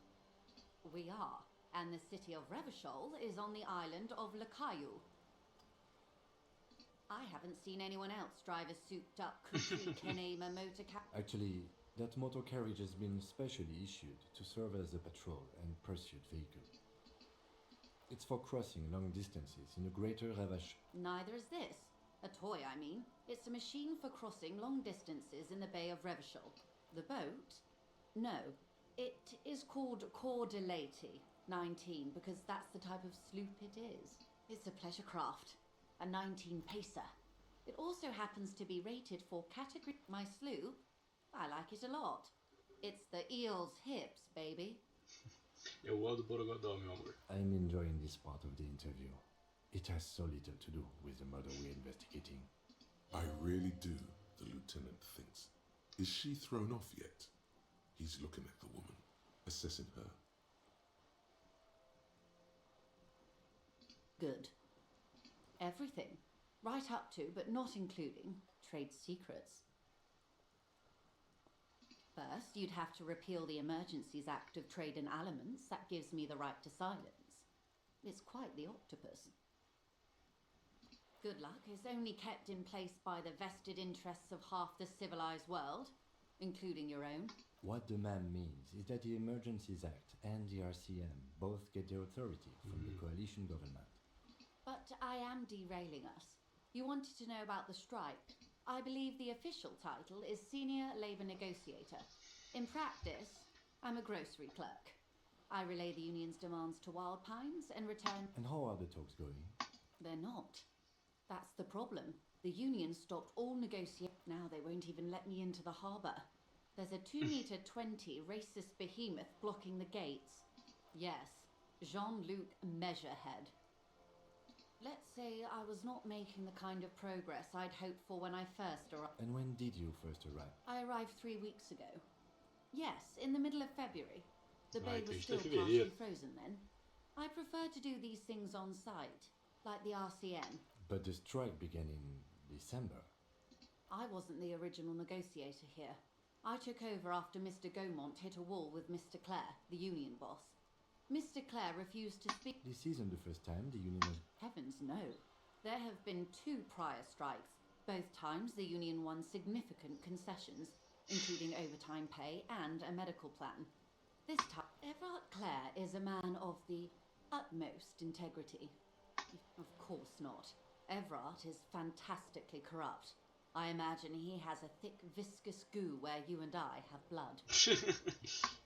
We are. And the city of Revachol is on the island of Le Caillou. I haven't seen anyone else drive a souped-up Kuki Kenema motor car. Actually, that motor carriage has been specially issued to serve as a patrol and pursuit vehicle. It's for crossing long distances in the greater Revachol. Neither is this. A toy, I mean. It's a machine for crossing long distances in the Bay of Revachol. The boat? No. It is called Cordelati 19 because that's the type of sloop it is. It's a pleasure craft. A 19 pacer. It also happens to be rated for category... My sloop? I like it a lot. It's the eel's hips, baby. Eu gosto do Borogodó, meu amor. I'm enjoying this part of the interview. It has so little to do with the murder we're investigating. I really do, the lieutenant thinks. Is she thrown off yet? He's looking at the woman, assessing her. Good. Everything. Right up to, but not including, trade secrets. First, you'd have to repeal the Emergencies Act of Trade and Aliments. That gives me the right to silence. It's quite the octopus. Good luck. It's only kept in place by the vested interests of half the civilized world, including your own. What the man means is that the Emergencies Act and the RCM both get their authority from the coalition government. But I am derailing us. You wanted to know about the strike. I believe the official title is Senior Labour Negotiator. In practice, I'm a grocery clerk. I relay the union's demands to Wild Pines and return... And how are the talks going? They're not. That's the problem. The union stopped all negotiations. Now they won't even let me into the harbour. There's a 2-metre 20 racist behemoth blocking the gates. Yes, Jean-Luc Measurehead. Let's say I was not making the kind of progress I'd hoped for when I first arrived. And when did you first arrive? I arrived 3 weeks ago. Yes, in the middle of February. The bay was still fevereiro. partially frozen then. I prefer to do these things on site, like the RCM. But the strike began in December. I wasn't the original negotiator here. I took over after Mr. Gaumont hit a wall with Mr. Clare, the union boss. Mr. Clare refused to speak. This isn't the first time the union has... Heavens, no. There have been 2 prior strikes. Both times the union won significant concessions, including overtime pay and a medical plan. This time, Everard Clare is a man of the utmost integrity. Of course not. Everard is fantastically corrupt. I imagine he has a thick, viscous goo where you and I have blood.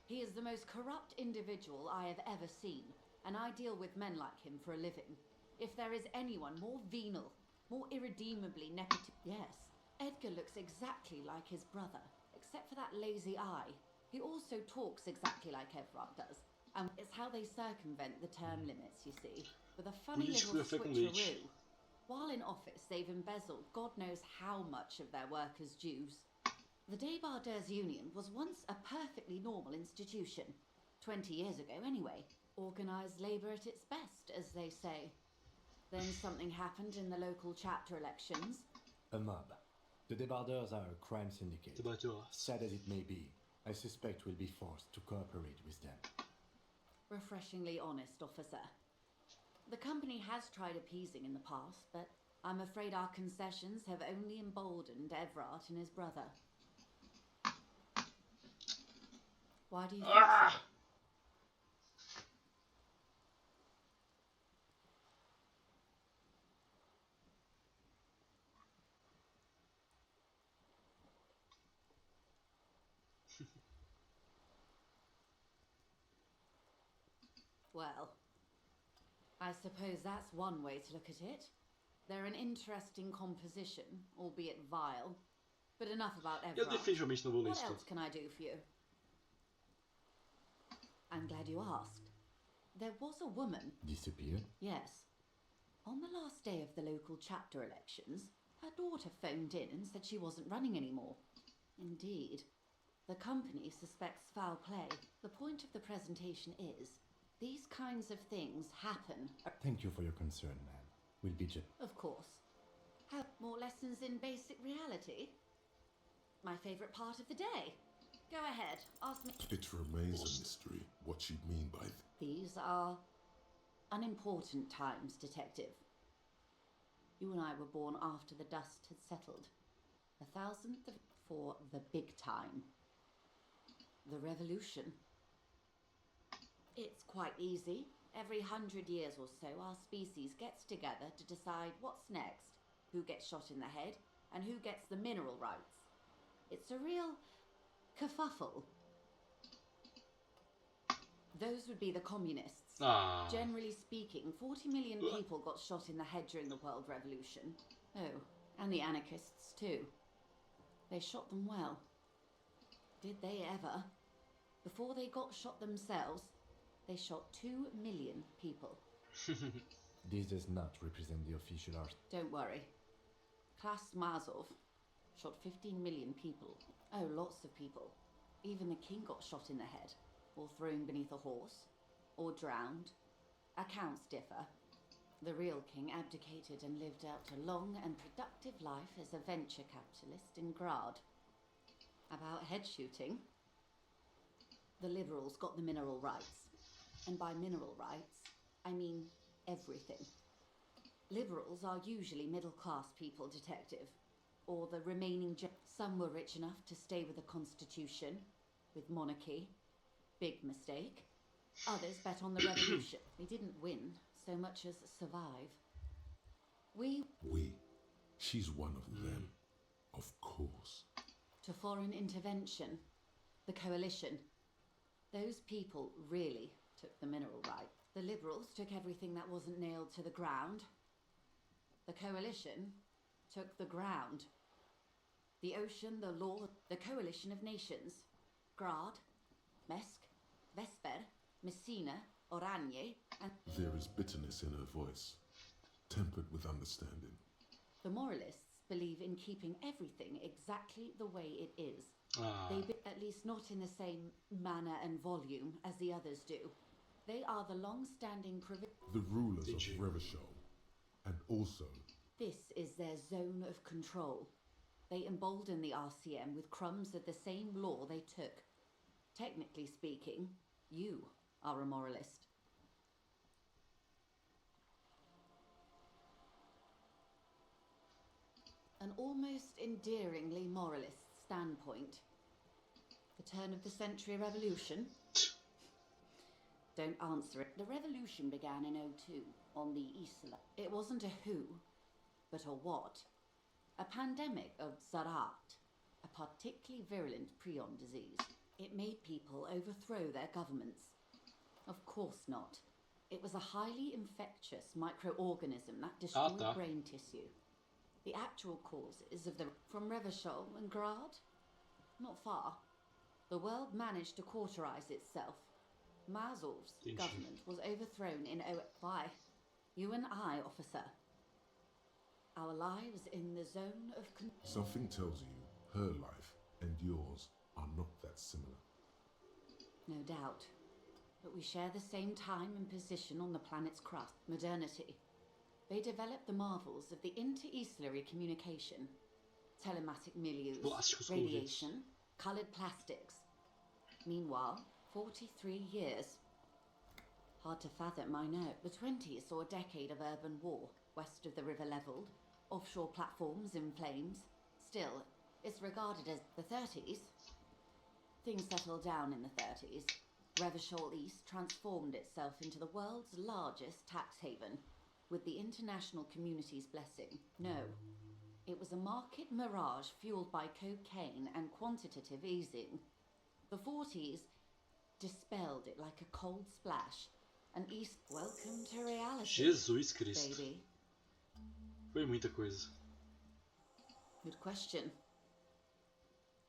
He is the most corrupt individual I have ever seen, and I deal with men like him for a living. If there is anyone more venal, more irredeemably yes, Edgar looks exactly like his brother, except for that lazy eye. He also talks exactly like Everard does, and it's how they circumvent the term limits, you see, with a funny little switcheroo. While in office, they've embezzled God knows how much of their workers' dues. The Débardeurs Union was once a perfectly normal institution. 20 years ago, anyway. Organised labour at its best, as they say. Then something happened in the local chapter elections. A mob. The Débardeurs are a crime syndicate. Sad as it may be, I suspect we'll be forced to cooperate with them. Refreshingly honest, officer. The company has tried appeasing in the past, but I'm afraid our concessions have only emboldened Everard and his brother. Why do you think so? Well, I suppose that's one way to look at it. They're an interesting composition, albeit vile. But enough about Everard. What else can I do for you? I'm glad you asked. There was a woman... Disappeared? Yes. On the last day of the local chapter elections, her daughter phoned in and said she wasn't running anymore. Indeed. The company suspects foul play. The point of the presentation is, these kinds of things happen. Thank you for your concern, ma'am. We'll be Of course. Have more lessons in basic reality? My favourite part of the day. Go ahead, ask me. It remains a mystery what you mean by These are unimportant times, Detective. You and I were born after the dust had settled. 1,000th for the big time. The revolution. It's quite easy. Every 100 years or so, our species gets together to decide what's next, who gets shot in the head, and who gets the mineral rights. It's a real kerfuffle. Those would be the communists. Generally speaking, 40 million people got shot in the head during the World Revolution. Oh, and the anarchists too. They shot them well. Did they ever? Before they got shot themselves, they shot 2 million people. This does not represent the official art. Don't worry. Klas Mazov shot 15 million people. Oh, lots of people. Even the king got shot in the head, or thrown beneath a horse, or drowned. Accounts differ. The real king abdicated and lived out a long and productive life as a venture capitalist in Grad. About head shooting, the liberals got the mineral rights. And by mineral rights, I mean everything. Liberals are usually middle-class people, Detective. Or the remaining... Some were rich enough to stay with the Constitution, with monarchy. Big mistake. Others bet on the revolution. They didn't win so much as survive. We... She's one of them. Of course. To foreign intervention. The coalition. Those people really took the mineral right. The liberals took everything that wasn't nailed to the ground. The coalition took the ground. The ocean, the law, the coalition of nations. Grad, Mesk, Vesper, Messina, Oranje, and... There is bitterness in her voice, tempered with understanding. The moralists believe in keeping everything exactly the way it is. At least not in the same manner and volume as the others do. They are the long-standing... The rulers of Revachol, and also... This is their zone of control. They embolden the RCM with crumbs of the same law they took. Technically speaking, you are a moralist. An almost endearingly moralist standpoint. The turn of the century revolution? Don't answer it. The revolution began in 02 on the Isla. It wasn't a who, but a what. A pandemic of Zarat, a particularly virulent prion disease. It made people overthrow their governments. Of course not. It was a highly infectious microorganism that destroyed tá. brain tissue. The actual causes of the... From Revachol and Grad? Not far. The world managed to cauterize itself. Mazov's government was overthrown in Why? You and I, officer. Our lives in the zone of... Something tells you her life and yours are not that similar. No doubt. But we share the same time and position on the planet's crust. Modernity. They developed the marvels of the inter-estellary communication. Telematic milieux, radiation, coloured plastics. Meanwhile, 43 years. Hard to fathom, I know. The 20s saw a decade of urban war, west of the river levelled, offshore platforms in flames. Still, it's regarded as the 30s. Things settled down in the 30s. Revachol East transformed itself into the world's largest tax haven, with the international community's blessing. No, it was a market mirage fueled by cocaine and quantitative easing. The 40s dispelled it like a cold splash. And East, welcome to reality. Jesus Cristo. Baby. Foi muita coisa. Good question.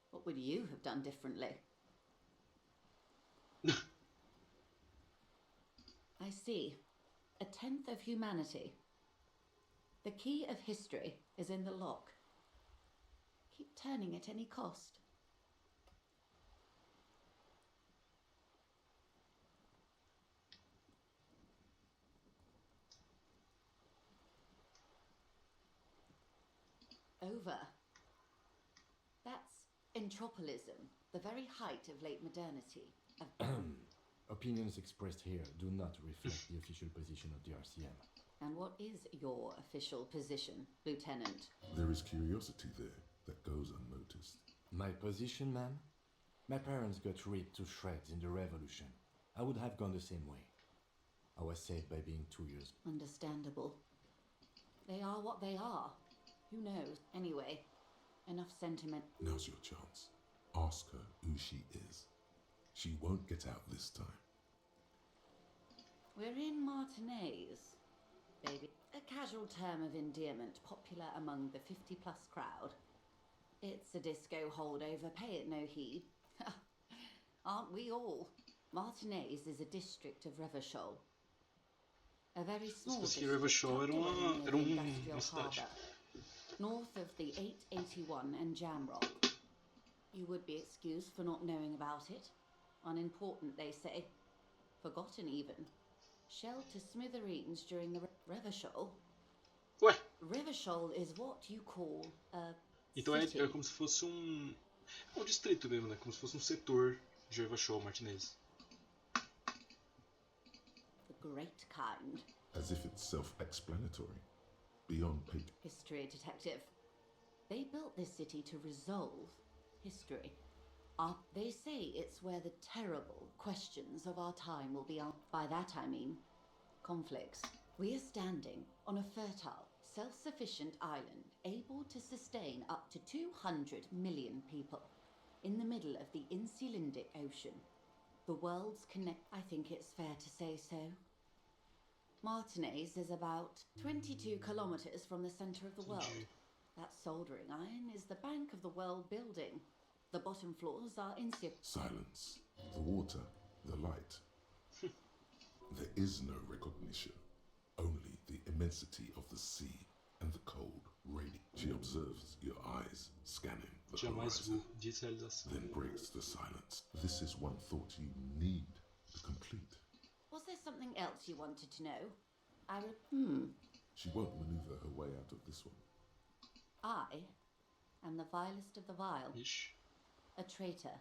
What would you have done differently? I see. A tenth of humanity. The key of history is in the lock. Keep turning at any cost. Over. That's entropolism, the very height of late modernity. Opinions expressed here do not reflect the official position of the RCM. And what is your official position, Lieutenant? There is curiosity there that goes unnoticed. My position, ma'am? My parents got ripped to shreds in the revolution. I would have gone the same way. I was saved by being 2 years. Understandable. They are what they are. Who knows? Anyway, enough sentiment. Now's your chance. Ask her who she is. She won't get out this time. We're in Martinez, baby. A casual term of endearment popular among the 50-plus crowd. It's a disco holdover, pay it no heed. Aren't we all? Martinez is a district of Revachol. A very small district Revachol era tucked away near the uma industrial cidade. harbour, north of the 881 and Jamrock. You would be excused for not knowing about it. Unimportant, they say. Forgotten, even. Shelled to smithereens during the Revachol. Ué? Revachol is what you call a Então city. é como se fosse É um distrito mesmo, né? Como se fosse um setor de Revachol, Martinez. The great kind. As if it's self-explanatory. Beyond paper. History detective. They built this city to resolve history. They say it's where the terrible questions of our time will be answered. By that I mean conflicts. We are standing on a fertile, self-sufficient island able to sustain up to 200 million people in the middle of the Insulindic Ocean. The world's I think it's fair to say so. Martinez is about 22 kilometers from the center of the world. That soldering iron is the bank of the world building. The bottom floors are Silence. The water. The light. There is no recognition. Only the immensity of the sea and the cold radiant. She observes your eyes scanning the horizon. Then breaks the silence. This is one thought you need to complete. Was there something else you wanted to know? She won't maneuver her way out of this one. I am the vilest of the vile. Ixi. A traitor.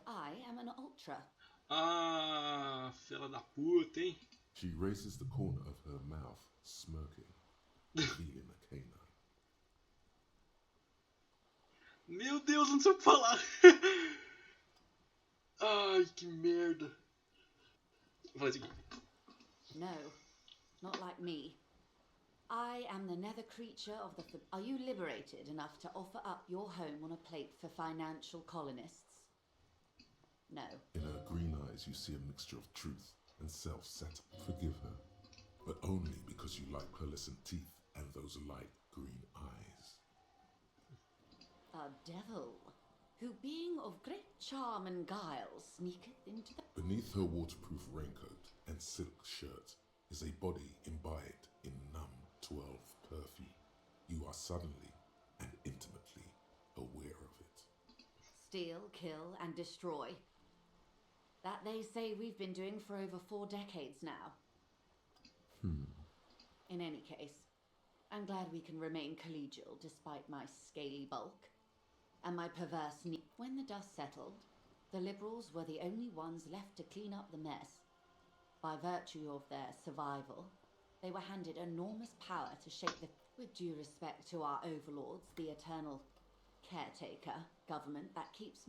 I am an ultra. Ah, fela da puta, hein? She raises the corner of her mouth, smirking, feeling a canine. Meu Deus, não sei o que falar. Ai, que merda. Vou falar isso aqui. No, not like me. I am the nether creature of the... Are you liberated enough to offer up your home on a plate for financial colonists? No. In her green eyes, you see a mixture of truth and self-set. Forgive her, but only because you like pearlescent teeth and those light green eyes. A devil, who being of great charm and guile, sneaketh into the... Beneath her waterproof raincoat and silk shirt is a body imbibed in numb 12 perfume. You are suddenly and intimately aware of it. Steal, kill, and destroy. That they say we've been doing for over 4 decades now. In any case, I'm glad we can remain collegial despite my scaly bulk and my perverse need. When the dust settled, the Liberals were the only ones left to clean up the mess. By virtue of their survival, they were handed enormous power to shape the... With due respect to our overlords, the eternal caretaker government that keeps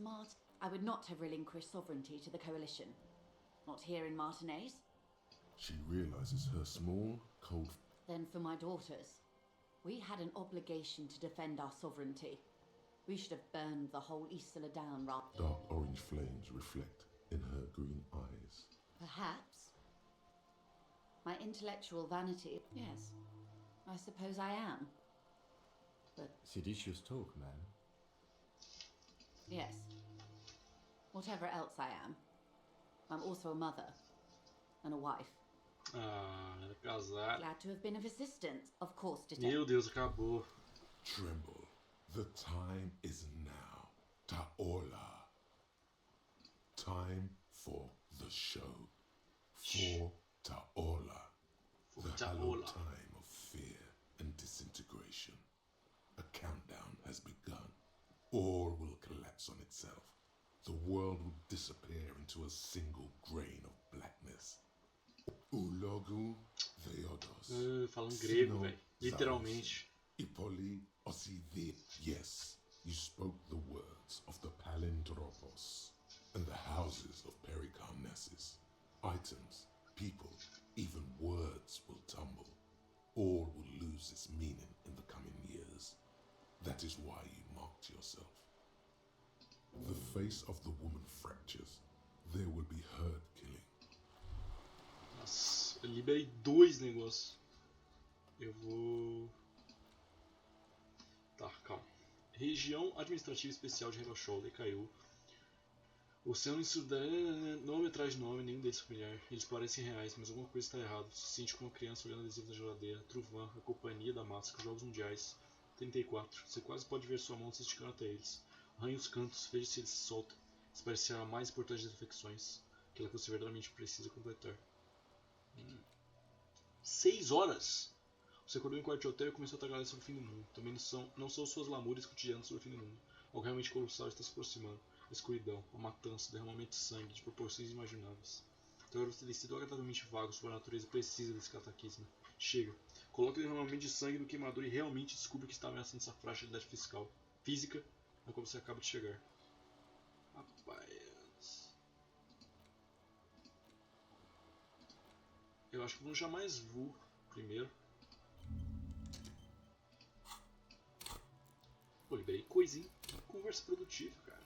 I would not have relinquished sovereignty to the coalition. Not here in Martinez. She realizes her small, cold... Then for my daughters. We had an obligation to defend our sovereignty. We should have burned the whole Isla down rather... Dark orange flames reflect in her green eyes. Perhaps. My intellectual vanity... Yes, I suppose I am. But... Seditious talk, man. Yes. Whatever else I am, I'm also a mother and a wife. Ah, casar. Glad to have been of assistance, of course, Meu Deus, acabou. Tremble. The time is now. Taola. Time for the show. For Taola. The hallowed time of fear and disintegration. A countdown has begun. All will collapse on itself. The world will disappear into a single grain of blackness. O logo Theodos. Falam grego, velho. Literalmente. Ipoli Osivi. Yes, you spoke the words of the Palindropos and the houses of Pericarnassus. Items, people, even words will tumble. All will lose its meaning in the coming years. That is why you marked yourself. The face of the woman fractures. There will be herd killing. Nossa, eu liberei 2 negócios. Eu vou... Tá, calma. Região Administrativa Especial de Hiroshima decaiu. Oceano Ensurdante, nome atrás de nome, nenhum deles familiar. Eles parecem reais, mas alguma coisa está errada. Se sente como uma criança olhando adesivo da geladeira. Truvan, a Companhia da Máscara, Jogos Mundiais. 34. Você quase pode ver sua mão se esticando até eles. Arranhe os cantos, veja se eles se soltam. Isso parece ser a mais importante das infecções. Aquela que você verdadeiramente precisa completar. 6 horas! Você acordou em um quarto de hotel e começou a trabalhar sobre o fim do mundo. Também não são suas lamúrias cotidianas sobre o fim do mundo. Algo realmente colossal está se aproximando. A escuridão, a matança, o derramamento de sangue, de proporções imagináveis. Então agora você tem sido agradavelmente vago sobre a natureza precisa desse cataclismo. Chega. Coloque o derramamento de sangue no queimador e realmente descubra que está ameaçando essa fragilidade fiscal. Física, na qual você acaba de chegar. Rapaz... Eu acho que vamos jamais Vu primeiro. Pô, liberei coisinha. Que conversa produtiva, cara.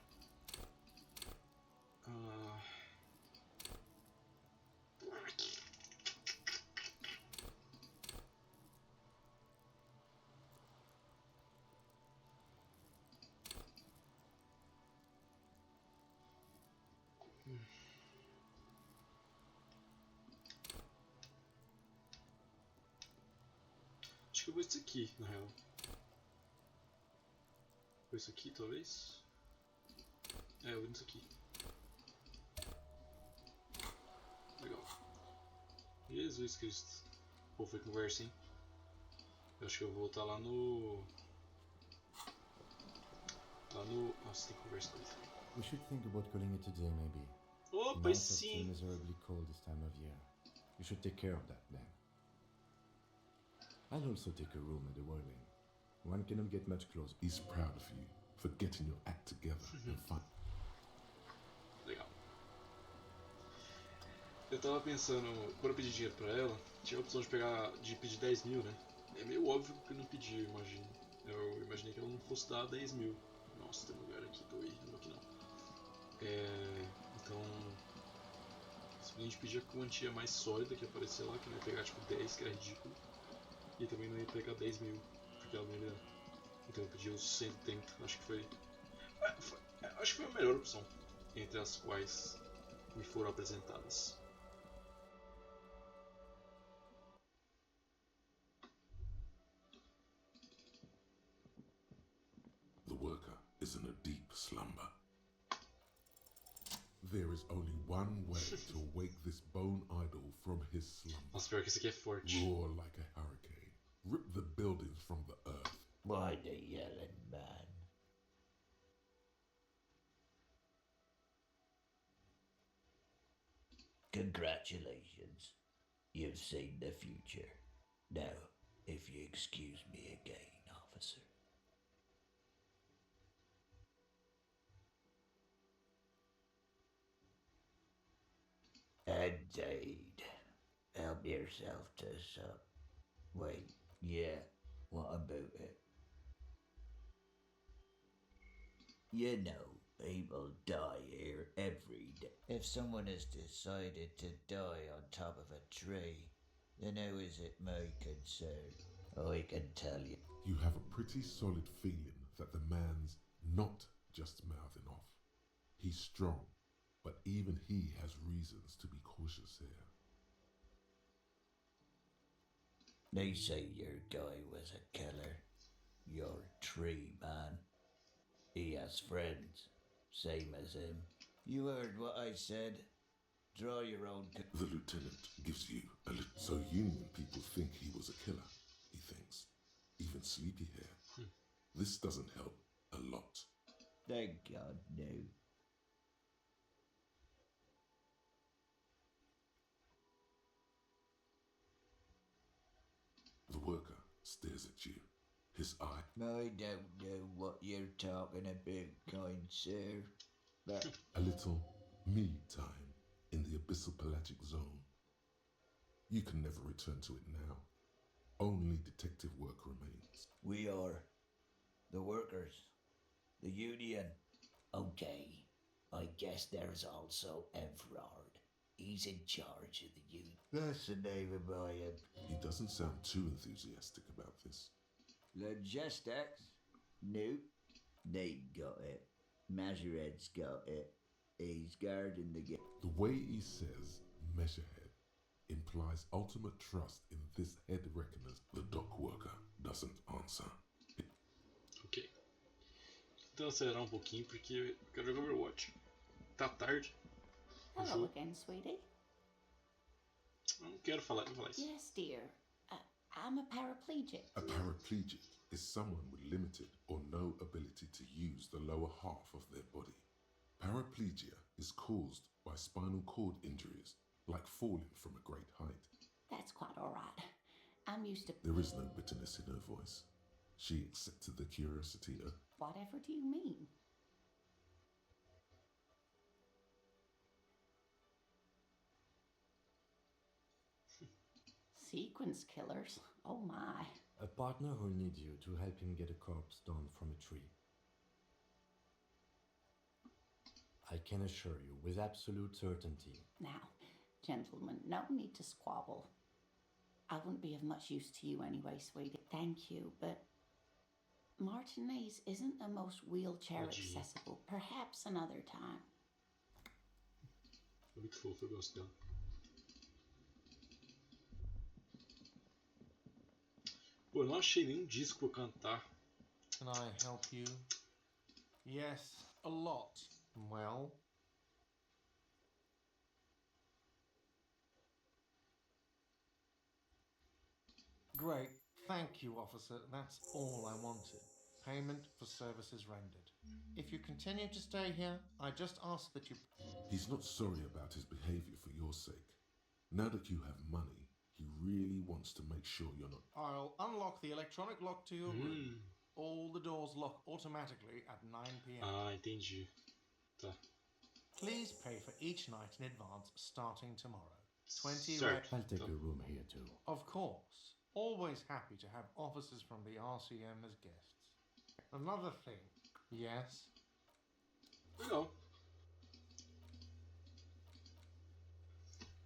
Acho que eu vou isso aqui, na real. Vou isso aqui, talvez? É, eu vou isso aqui. Legal. Jesus Cristo. Pô, foi conversa, hein? Eu acho que eu vou voltar lá no... Nossa, tem conversa ali. We should think about calling it a day, maybe. Opa, Nights are sim! still miserably cold this time of year. You should take care of that then. I'll also take a room at the Whirlwind. One cannot get much closer. He's proud of you for getting your act together and fun. Legal. Eu tava pensando, quando eu pedi dinheiro pra ela, tinha a opção de pedir 10 mil, né? É meio óbvio que eu não pedi, eu imagino. Eu imaginei que ela não fosse dar 10 mil. Nossa, tem um lugar aqui, tô aí, não aqui não. Então, simplesmente pedir a quantia mais sólida que aparecer lá, que não ia pegar tipo 10, que era ridículo. E também não ia pegar 10 mil, porque ela não ia. Então eu pedi os 130, acho que foi. Acho que foi a melhor opção entre as quais me foram apresentadas. The worker is in a deep slumber. There is only one way to wake this bone idol from his slumber. Nossa, pior que esse aqui é forte. Roar like a hurricane. Rip the buildings from the earth. Why the yelling man? Congratulations. You've seen the future. Now, if you excuse me again, officer. Indeed. Help yourself to some. Wait, yeah, what about it? You know, people die here every day. If someone has decided to die on top of a tree, then how is it my concern? I can tell you. You have a pretty solid feeling that the man's not just mouthing off. He's strong, but even he has reasons to be cautious here. They say your guy was a killer. Your tree man. He has friends, same as him. You heard what I said. Draw your own. The lieutenant gives you a little. So Union people think he was a killer, he thinks. Even sleepy hair. This doesn't help a lot. Thank God, no. The worker stares at you, his eye. I don't know what you're talking about, kind sir, but A little me time in the abyssal pelagic zone. You can never return to it now. Only detective work remains. we are the workers, the union. Okay, I guess there's also Everard. He's in charge of the union. That's the name of my He doesn't sound too enthusiastic about this. logistics. Nope, they got it. Majoret's got it. He's guarding the gate. The way he says measurehead implies ultimate trust in this head reckoner. The dock worker doesn't answer. Ok. Então acelerar um pouquinho porque eu quero jogar Overwatch. Tá tarde. Hello again, sweetie. Eu não quero falar isso. Yes, dear. I'm a paraplegic. A paraplegic is someone with limited or no ability to use the lower half of their body. Paraplegia is caused by spinal cord injuries, like falling from a great height. That's quite all right. I'm used to. There is no bitterness in her voice. She accepted the curiosity of. Whatever do you mean? Sequence killers? Oh my. A partner who needs you to help him get a corpse down from a tree. I can assure you with absolute certainty. Now, gentlemen, no need to squabble. I wouldn't be of much use to you anyway, sweetie. Thank you, but Martinez isn't the most wheelchair accessible. Perhaps another time. É muito fofo, eu gosto dela. Pô, eu não achei nenhum disco pra eu cantar. Can I help you? Yes, a lot. Well, great. Thank you, officer. That's all I wanted. Payment for services rendered. If you continue to stay here, I just ask that you... He's not sorry about his behavior for your sake. Now that you have money, he really wants to make sure you're not. I'll unlock the electronic lock to your room. All the doors lock automatically at 9 p.m. Ah, entendi. Tá. Please pay for each night in advance starting tomorrow. 20 Certo. I'll take a room here too. Of course. Always happy to have officers from the RCM as guests. Another thing. Yes? Legal.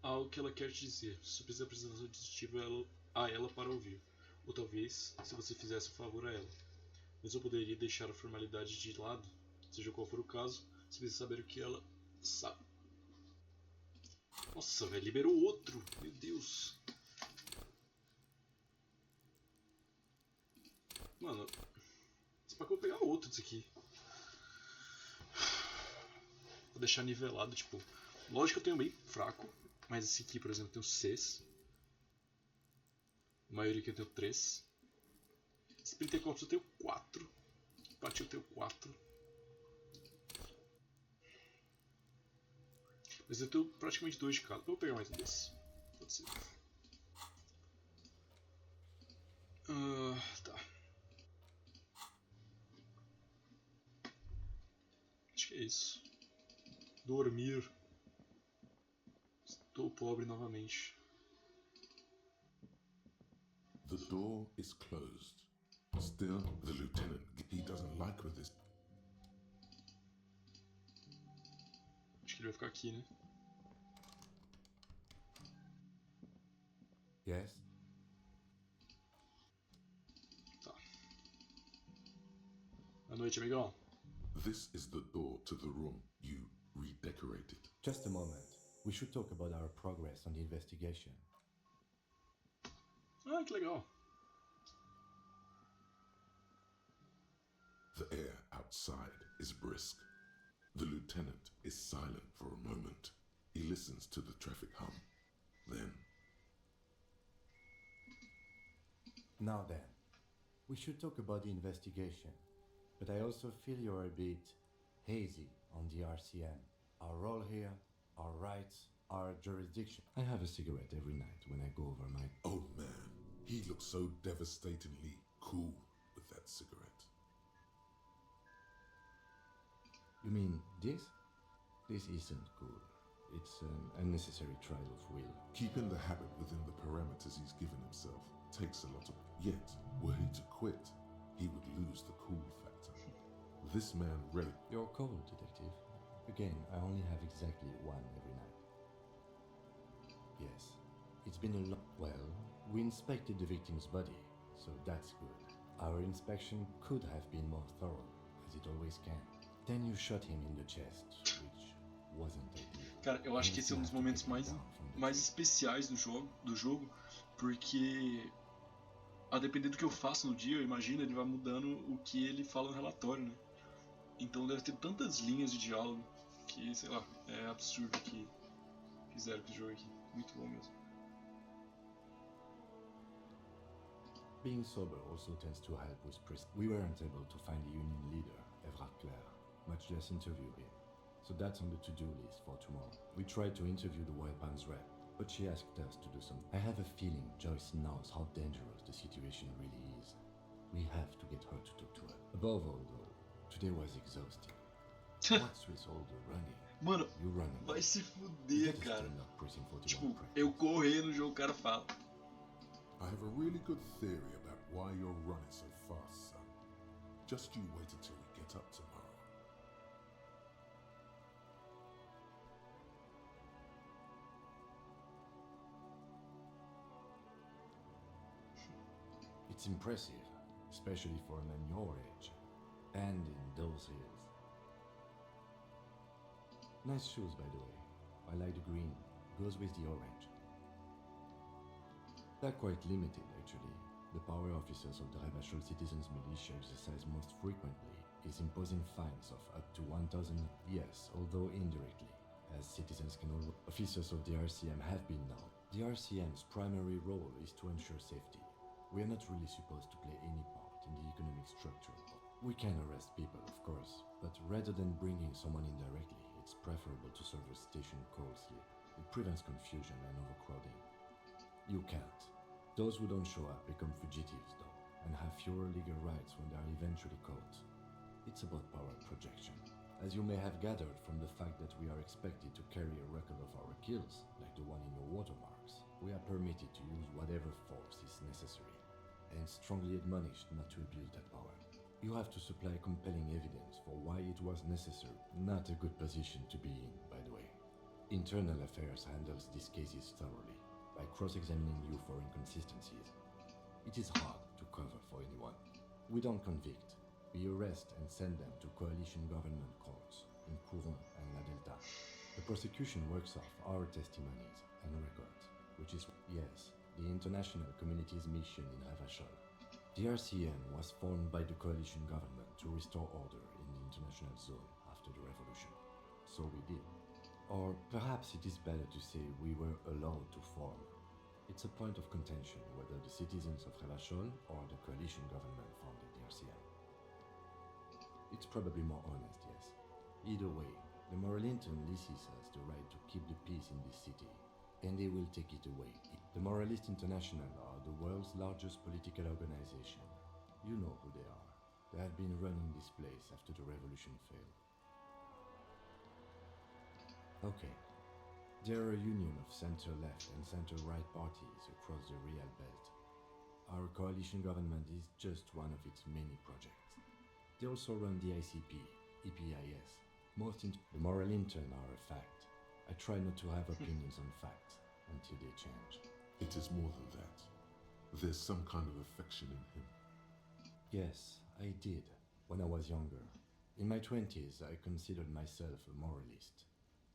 algo que ela quer te dizer. Você precisa apresentar seu dispositivo a ela para ouvir. Ou talvez, se você fizesse um favor a ela. Mas eu poderia deixar a formalidade de lado. Seja qual for o caso, você precisa saber o que ela sabe. Nossa, velho, liberou outro. Meu Deus. Mano, só pra eu pegar outro disso aqui. Vou deixar nivelado, tipo. Lógico que eu tenho bem fraco. Mas esse aqui, por exemplo, tem 6. A maioria aqui eu tenho 3. Esse Pentecostes eu tenho 4. Pati eu tenho 4. Mas eu tenho praticamente 2 de cada. Eu vou pegar mais um desse. Pode ser. Tá. Acho que é isso. Dormir. Estou pobre novamente. The door is closed. Still, the lieutenant, he doesn't like with this. Acho que ele vai ficar aqui, né? Yes? Tá. Boa noite, amigão. This is the door to the room you redecorated. Just a moment. We should talk about our progress on the investigation. Ah, que legal. The air outside is brisk. The lieutenant is silent for a moment. He listens to the traffic hum. Then, Now then, we should talk about the investigation. But I also feel you're a bit hazy on the RCM. Our role here, our rights, our jurisdiction. I have a cigarette every night when I go over my... oh man, he looks so devastatingly cool with that cigarette. You mean this? This isn't cool. It's an unnecessary trial of will. Keeping the habit within the parameters he's given himself takes a lot of... Yet, were he to quit, he would lose the cool factor. This man really... You're cold, detective. Again, I only have exactly one every night. Yes, it's been a lot. Well, we inspected the victim's body, so that's good. Our inspection could have been more thorough, as it always can. Then you shot him in the chest, which wasn't ideal. Cara, eu acho que esse é um dos momentos mais especiais do jogo, porque a depender do que eu faço no dia, eu imagino, ele vai mudando o que ele fala no relatório, né? Então deve ter tantas linhas de diálogo que, sei lá, é absurdo que fizeram com esse jogo aqui. Muito bom mesmo. Being sober also tends to help with We weren't able to find the union leader, Evrard Claire, much less interview him. So that's on the to-do list for tomorrow. We tried to interview the Wildbands rep, but she asked us to do something. I have a feeling Joyce knows how dangerous the situation really is. We have to get her to talk to her. Above all, though, today was exhausting. What's with all the running? Mano, You run a lot. vai se fuder, That is cara. still not prison 41 Tipo, practice. eu correndo no jogo, o cara fala. I have a really good theory about why you're running so fast, son. Just you wait until we get up tomorrow. It's impressive, especially for a man your age, and in those hills. Nice shoes, by the way. I like the green. Goes with the orange. They're quite limited, actually. The power officers of the Rebachol Citizens Militia exercise most frequently is imposing fines of up to 1,000, yes, although indirectly, as citizens can all... Officers of the RCM have been known. The RCM's primary role is to ensure safety. We are not really supposed to play any part in the economic structure. We can arrest people, of course, but rather than bringing someone in directly, it's preferable to serve a station closely. It prevents confusion and overcrowding. You can't. Those who don't show up become fugitives, though, and have fewer legal rights when they are eventually caught. It's about power projection. As you may have gathered from the fact that we are expected to carry a record of our kills, like the one in your watermarks, we are permitted to use whatever force is necessary, and strongly admonished not to abuse that power. You have to supply compelling evidence for why it was necessary. Not a good position to be in, by the way. Internal Affairs handles these cases thoroughly, by cross-examining you for inconsistencies. It is hard to cover for anyone. We don't convict. We arrest and send them to coalition government courts in Couron and La Delta. The prosecution works off our testimonies and records, which is, yes, the international community's mission in Ravachol. The RCM was formed by the coalition government to restore order in the international zone after the revolution. So we did. Or perhaps it is better to say we were allowed to form. It's a point of contention whether the citizens of Ravachol or the coalition government founded the RCM. It's probably more honest, yes. Either way, the Moralintern leases us the right to keep the peace in this city, and they will take it away. The Moralist International are the world's largest political organization. You know who they are. They have been running this place after the revolution failed. Okay. There are a union of center-left and center-right parties across the Real Belt. Our coalition government is just one of its many projects. They also run the ICP, EPIS. The Moralintern are a fact. I try not to have opinions on facts until they change. It is more than that. There's some kind of affection in him. Yes, I did, when I was younger. In my 20s, I considered myself a moralist.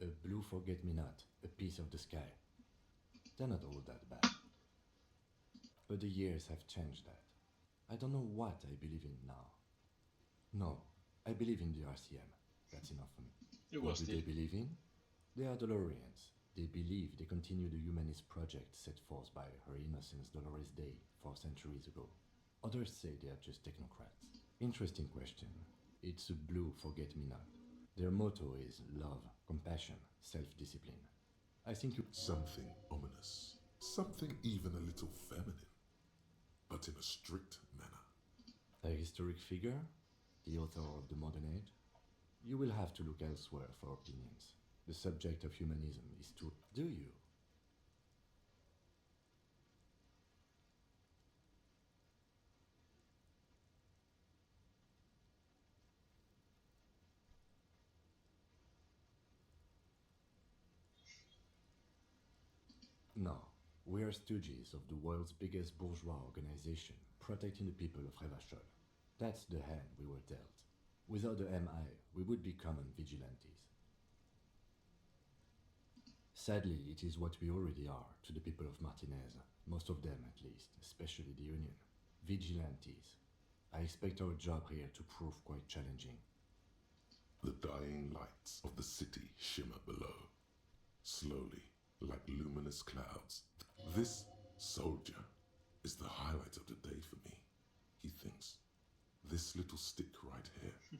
A blue forget-me-not, a piece of the sky. They're not all that bad. But the years have changed that. I don't know what I believe in now. No, I believe in the RCM. That's enough for me. What do they believe in? They are Dolorians. They believe they continue the humanist project set forth by Her Innocence Dolores Day 4 centuries ago. Others say they are just technocrats. Interesting question. It's a blue forget-me-not. Their motto is love, compassion, self-discipline. I think you... Something ominous. Something even a little feminine. But in a strict manner. A historic figure? The author of the modern age? You will have to look elsewhere for opinions. The subject of humanism is too... Do you? No, we are stooges of the world's biggest bourgeois organization, protecting the people of Ravachol. That's the hand we were dealt. Without the MI, we would be common vigilantes. Sadly, it is what we already are to the people of Martinez, most of them at least, especially the Union. Vigilantes. I expect our job here to prove quite challenging. The dying lights of the city shimmer below, slowly, like luminous clouds. This soldier is the highlight of the day for me, he thinks. This little stick right here.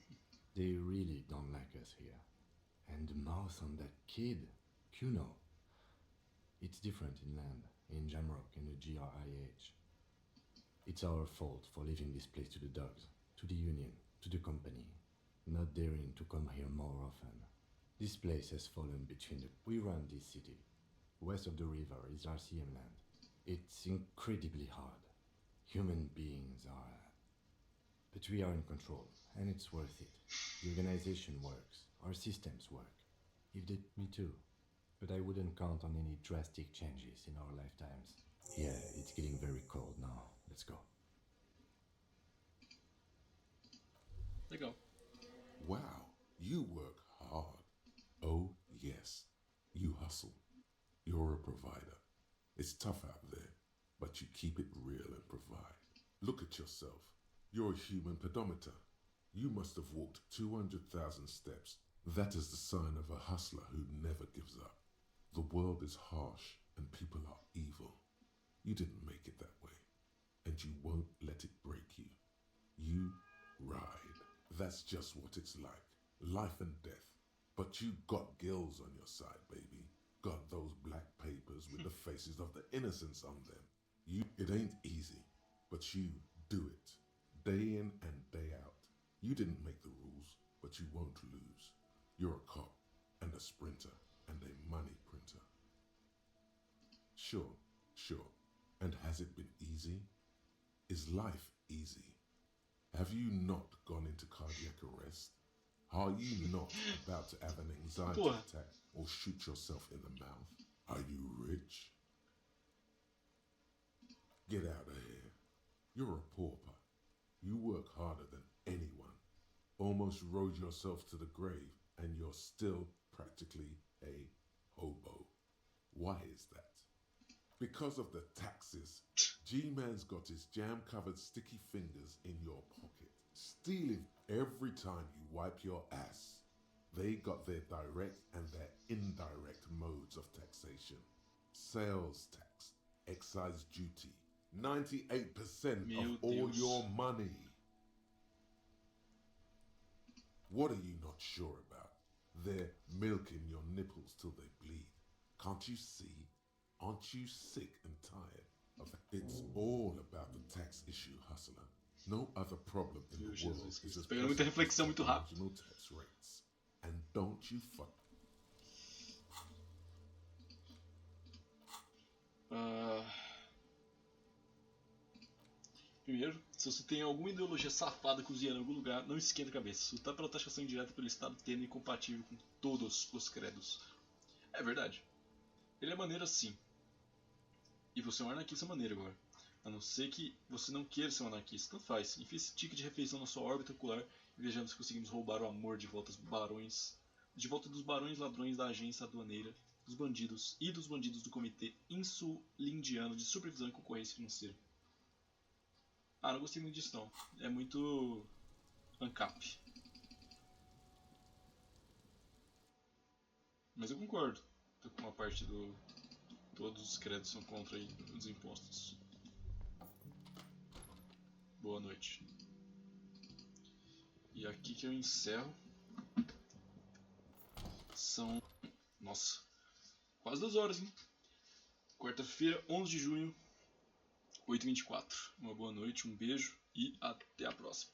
They really don't like us here. And the mouth on that kid, Kuno. It's different inland, in Jamrock and the GRIH. It's our fault for leaving this place to the dogs, to the Union, to the company, not daring to come here more often. This place has fallen between the... We run this city. West of the river is RCM land. It's incredibly hard. Human beings are... But we are in control, and it's worth it. The organization works. Our systems work. If they... Me too. But I wouldn't count on any drastic changes in our lifetimes. Yeah, it's getting very cold now. Let's go. They go. Wow, you work hard. Oh, yes. You hustle. You're a provider. It's tough out there, but you keep it real and provide. Look at yourself. You're a human pedometer. You must have walked 200,000 steps. That is the sign of a hustler who never gives up. The world is harsh and people are evil. You didn't make it that way, and you won't let it break you. You ride. That's just what it's like. Life and death. But you got gills on your side, baby. Got those black papers with the faces of the innocents on them. It ain't easy, but you do it. Day in and day out. You didn't make the rules, but you won't lose. You're a cop and a sprinter and a money printer. Sure. And has it been easy? Is life easy? Have you not gone into cardiac arrest? Are you not about to have an anxiety Porra. attack or shoot yourself in the mouth? Are you rich? Get out of here. You're a pauper. You work harder than anyone. Almost rode yourself to the grave, and you're still practically a hobo. Why is that? Because of the taxes. G-Man's got his jam-covered sticky fingers in your pocket, stealing every time you wipe your ass. They got their direct and their indirect modes of taxation. Sales tax, excise duty, 98% Meu of all Deus. your money. What are you not sure about? They're milking your nipples till they bleed. Can't you see? Aren't you sick and tired of that? It's all about the tax issue, hustler. No other problem in Meu the world Jesus is Cristo. as Pegando muita pressing reflexão as muito rápido. marginal tax rates. And don't you fuck. Primeiro, se você tem alguma ideologia safada cozinhando em algum lugar, não esquenta a cabeça. Lutar pela taxação indireta pelo Estado tendo incompatível com todos os credos. É verdade. Ele é maneiro assim. E você é um anarquista maneiro agora. A não ser que você não queira ser um anarquista. Tanto faz. Enfie esse tique de refeição na sua órbita ocular e vejamos se conseguimos roubar o amor de volta dos barões. De volta dos barões ladrões da agência aduaneira, dos bandidos e dos bandidos do Comitê Insulindiano de Supervisão e Concorrência Financeira. Ah, não gostei muito disso não. É muito ANCAP. Mas eu concordo com a parte do... Todos os créditos são contra aí os impostos. Boa noite. E aqui que eu encerro. São... Nossa. Quase 2 horas, hein? Quarta-feira, 11 de junho, 8h24. Uma boa noite, um beijo e até a próxima.